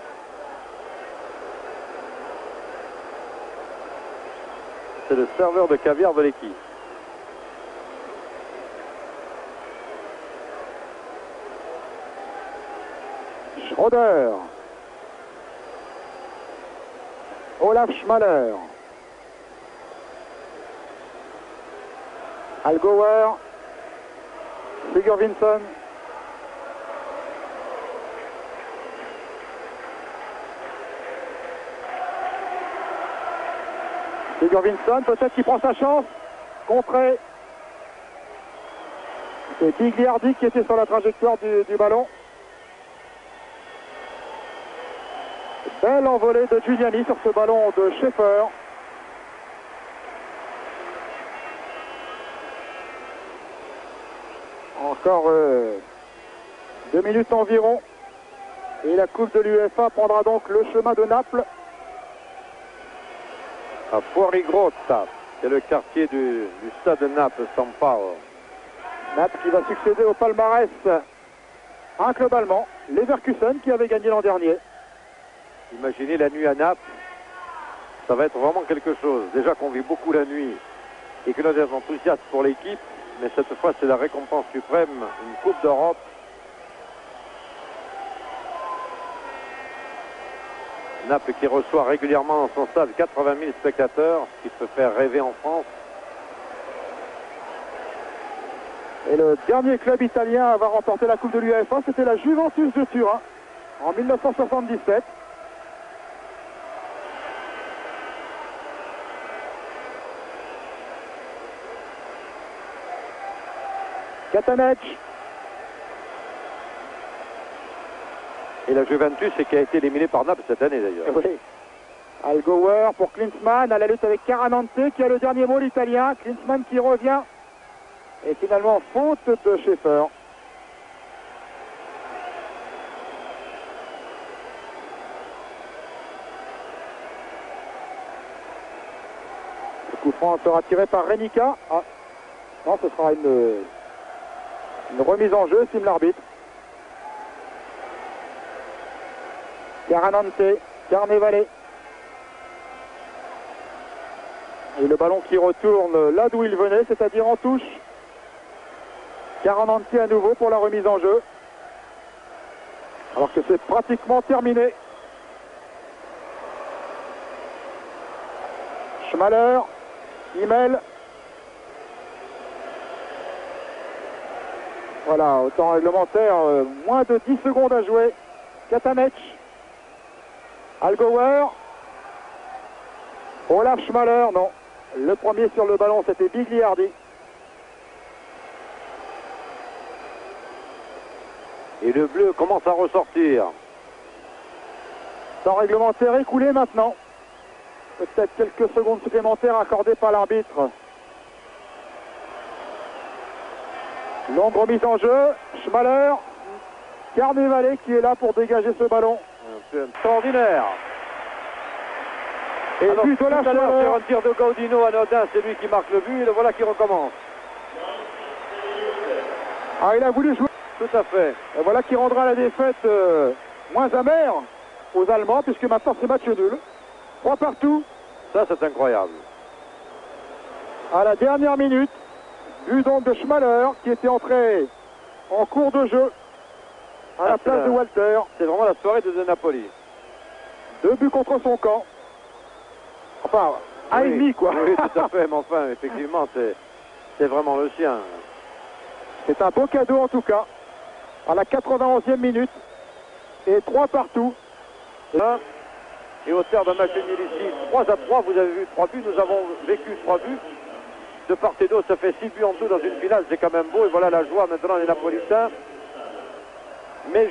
C'est le serveur de caviar de l'équipe. Schroeder. Olaf Schmaler. Algauer. Sigurvinsson. Sigurvinsson, peut-être qu'il prend sa chance. Contré. C'est Bigliardi qui était sur la trajectoire du ballon. Belle envolée de Giuliani sur ce ballon de Schaeffer. Encore 2 minutes environ. Et la Coupe de l'UEFA prendra donc le chemin de Naples. À Fuorigrotta, c'est le quartier du stade de Naples, San Paolo. Naples qui va succéder au palmarès un club allemand, Leverkusen, qui avait gagné l'an dernier. Imaginez la nuit à Naples, ça va être vraiment quelque chose. Déjà qu'on vit beaucoup la nuit et que l'on est enthousiaste pour l'équipe, mais cette fois c'est la récompense suprême, une Coupe d'Europe. Naples qui reçoit régulièrement dans son stade 80 000 spectateurs, ce qui peut faire rêver en France. Et le dernier club italien à avoir remporté la Coupe de l'UEFA, c'était la Juventus de Turin en 1977. Katanec. Et la Juventus, c'est qui a été éliminé par Naples cette année d'ailleurs. Oui. Algauer pour Klinsmann à la lutte avec Caranante qui a le dernier mot, l'italien. Klinsmann qui revient. Et finalement, faute de Schaeffer. coup franc sera tiré par Renica. Ah, non, ce sera une remise en jeu, estime l'arbitre. Caranante, Carnevale. Et le ballon qui retourne là d'où il venait, c'est-à-dire en touche. Caranante à nouveau pour la remise en jeu. Alors que c'est pratiquement terminé. Schmaler, Himmel. Voilà, au temps réglementaire, moins de 10 secondes à jouer. Katanec, Allgauer, Olaf Schmaler, non. Le premier sur le ballon, c'était Bigliardi. Et le bleu commence à ressortir. Temps réglementaire écoulé maintenant. Peut-être quelques secondes supplémentaires accordées par l'arbitre. Longue remise en jeu. Schmaler. Carnevale qui est là pour dégager ce ballon. C'est extraordinaire. Et alors, but de la tout à l'heure, Schmaler. sur un tir de Gaudino anodin, c'est lui qui marque le but. Et le voilà qui recommence. Ah, il a voulu jouer. Tout à fait. Et voilà qui rendra la défaite moins amère aux Allemands, puisque maintenant c'est match nul. 3 partout. Ça, c'est incroyable. À la dernière minute, but donc de Schmaler qui était entré en cours de jeu à la place de Walter. C'est vraiment la soirée de Napoli. 2 buts contre son camp. Enfin, un et demi quoi. Oui, tout à fait, mais enfin, effectivement, c'est vraiment le sien. C'est un beau cadeau en tout cas. À la 91e minute. Et 3 partout. Et au terme d'un match nul ici, 3-3, vous avez vu 3 buts, nous avons vécu 3 buts. De part et d'autre, ça fait 6 buts en tout dans une finale, c'est quand même beau. Et voilà la joie maintenant des Napolitains. Mais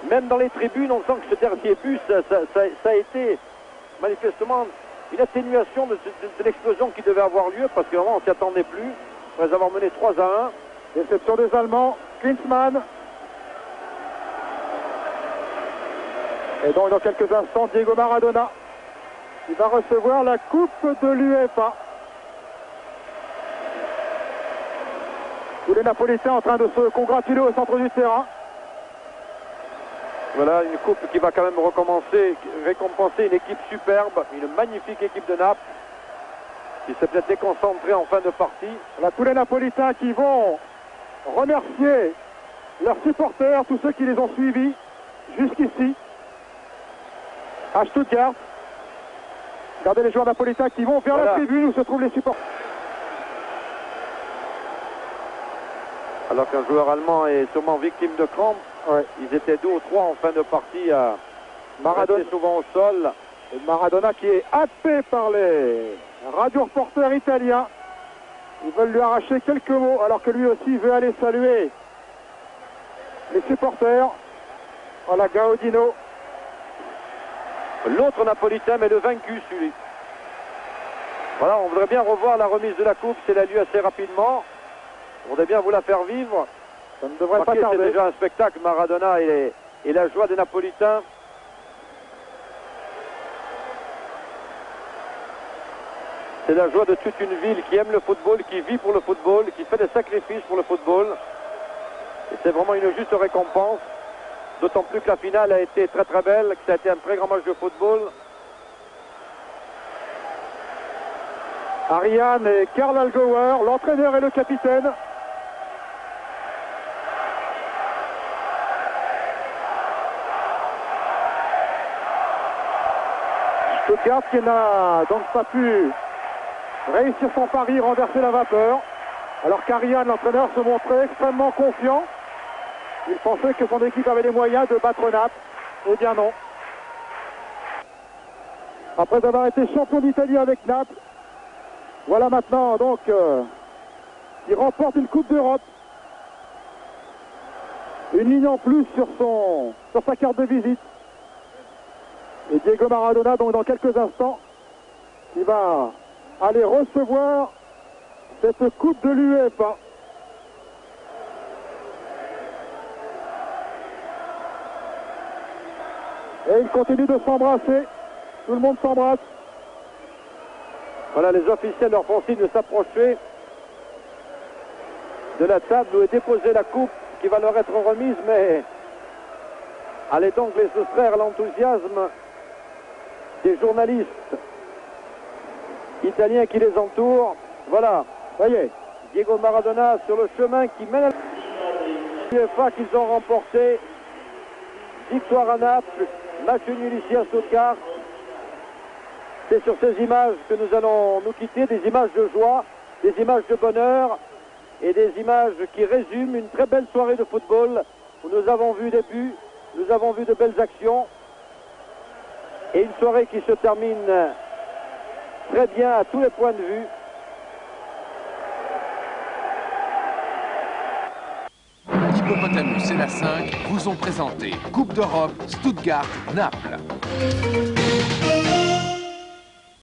même dans les tribunes, on sent que ce dernier but, ça a été manifestement une atténuation de l'explosion qui devait avoir lieu, parce que vraiment on ne s'y attendait plus, après avoir mené 3-1. Déception des Allemands, Klinsmann. Et donc dans quelques instants, Diego Maradona, il va recevoir la coupe de l'UEFA. Tous les Napolitains en train de se congratuler au centre du terrain. Voilà une coupe qui va quand même récompenser une équipe superbe, une magnifique équipe de Naples, qui s'est peut-être déconcentrée en fin de partie. Voilà tous les Napolitains qui vont remercier leurs supporters, tous ceux qui les ont suivis jusqu'ici à Stuttgart. Regardez les joueurs napolitains qui vont vers la tribune où se trouvent les supporters. Alors qu'un joueur allemand est sûrement victime de crampes, ils étaient 2 ou 3 en fin de partie à Maradona souvent au sol. Et Maradona qui est happé par les radio-reporters italiens. Ils veulent lui arracher quelques mots alors que lui aussi veut aller saluer les supporters. Voilà Gaudino. L'autre Napolitain, mais le vaincu, celui. Voilà, on voudrait bien revoir la remise de la coupe, c'est la lieu assez rapidement. On voudrait bien vous la faire vivre. Ça ne devrait pas tarder. C'est déjà un spectacle, Maradona et la joie des Napolitains. C'est la joie de toute une ville qui aime le football, qui vit pour le football, qui fait des sacrifices pour le football. Et c'est vraiment une juste récompense. D'autant plus que la finale a été très très belle, que ça a été un très grand match de football. Ariane et Karl Allgauer, l'entraîneur et le capitaine. Stuttgart qui n'a donc pas pu réussir son pari, renverser la vapeur. Alors qu'Ariane, l'entraîneur, se montrait extrêmement confiant. Il pensait que son équipe avait les moyens de battre Naples. Eh bien non. Après avoir été champion d'Italie avec Naples, voilà maintenant donc il remporte une Coupe d'Europe. Une ligne en plus sur sa carte de visite. Et Diego Maradona, donc dans quelques instants, il va aller recevoir cette Coupe de l'UEFA. Et il continue de s'embrasser. Tout le monde s'embrasse. Voilà, les officiels leur font signe de s'approcher de la table où est déposée la coupe qui va leur être remise, mais allez donc les soustraire à l'enthousiasme des journalistes italiens qui les entourent. Voilà, voyez, Diego Maradona sur le chemin qui mène à l'UEFA qu'ils ont remporté. Victoire à Naples, match nul ici à Stuttgart. C'est sur ces images que nous allons nous quitter, des images de joie, des images de bonheur et des images qui résument une très belle soirée de football où nous avons vu des buts, nous avons vu de belles actions et une soirée qui se termine très bien à tous les points de vue. L'Hippopotamus et la 5 vous ont présenté Coupe d'Europe Stuttgart-Naples.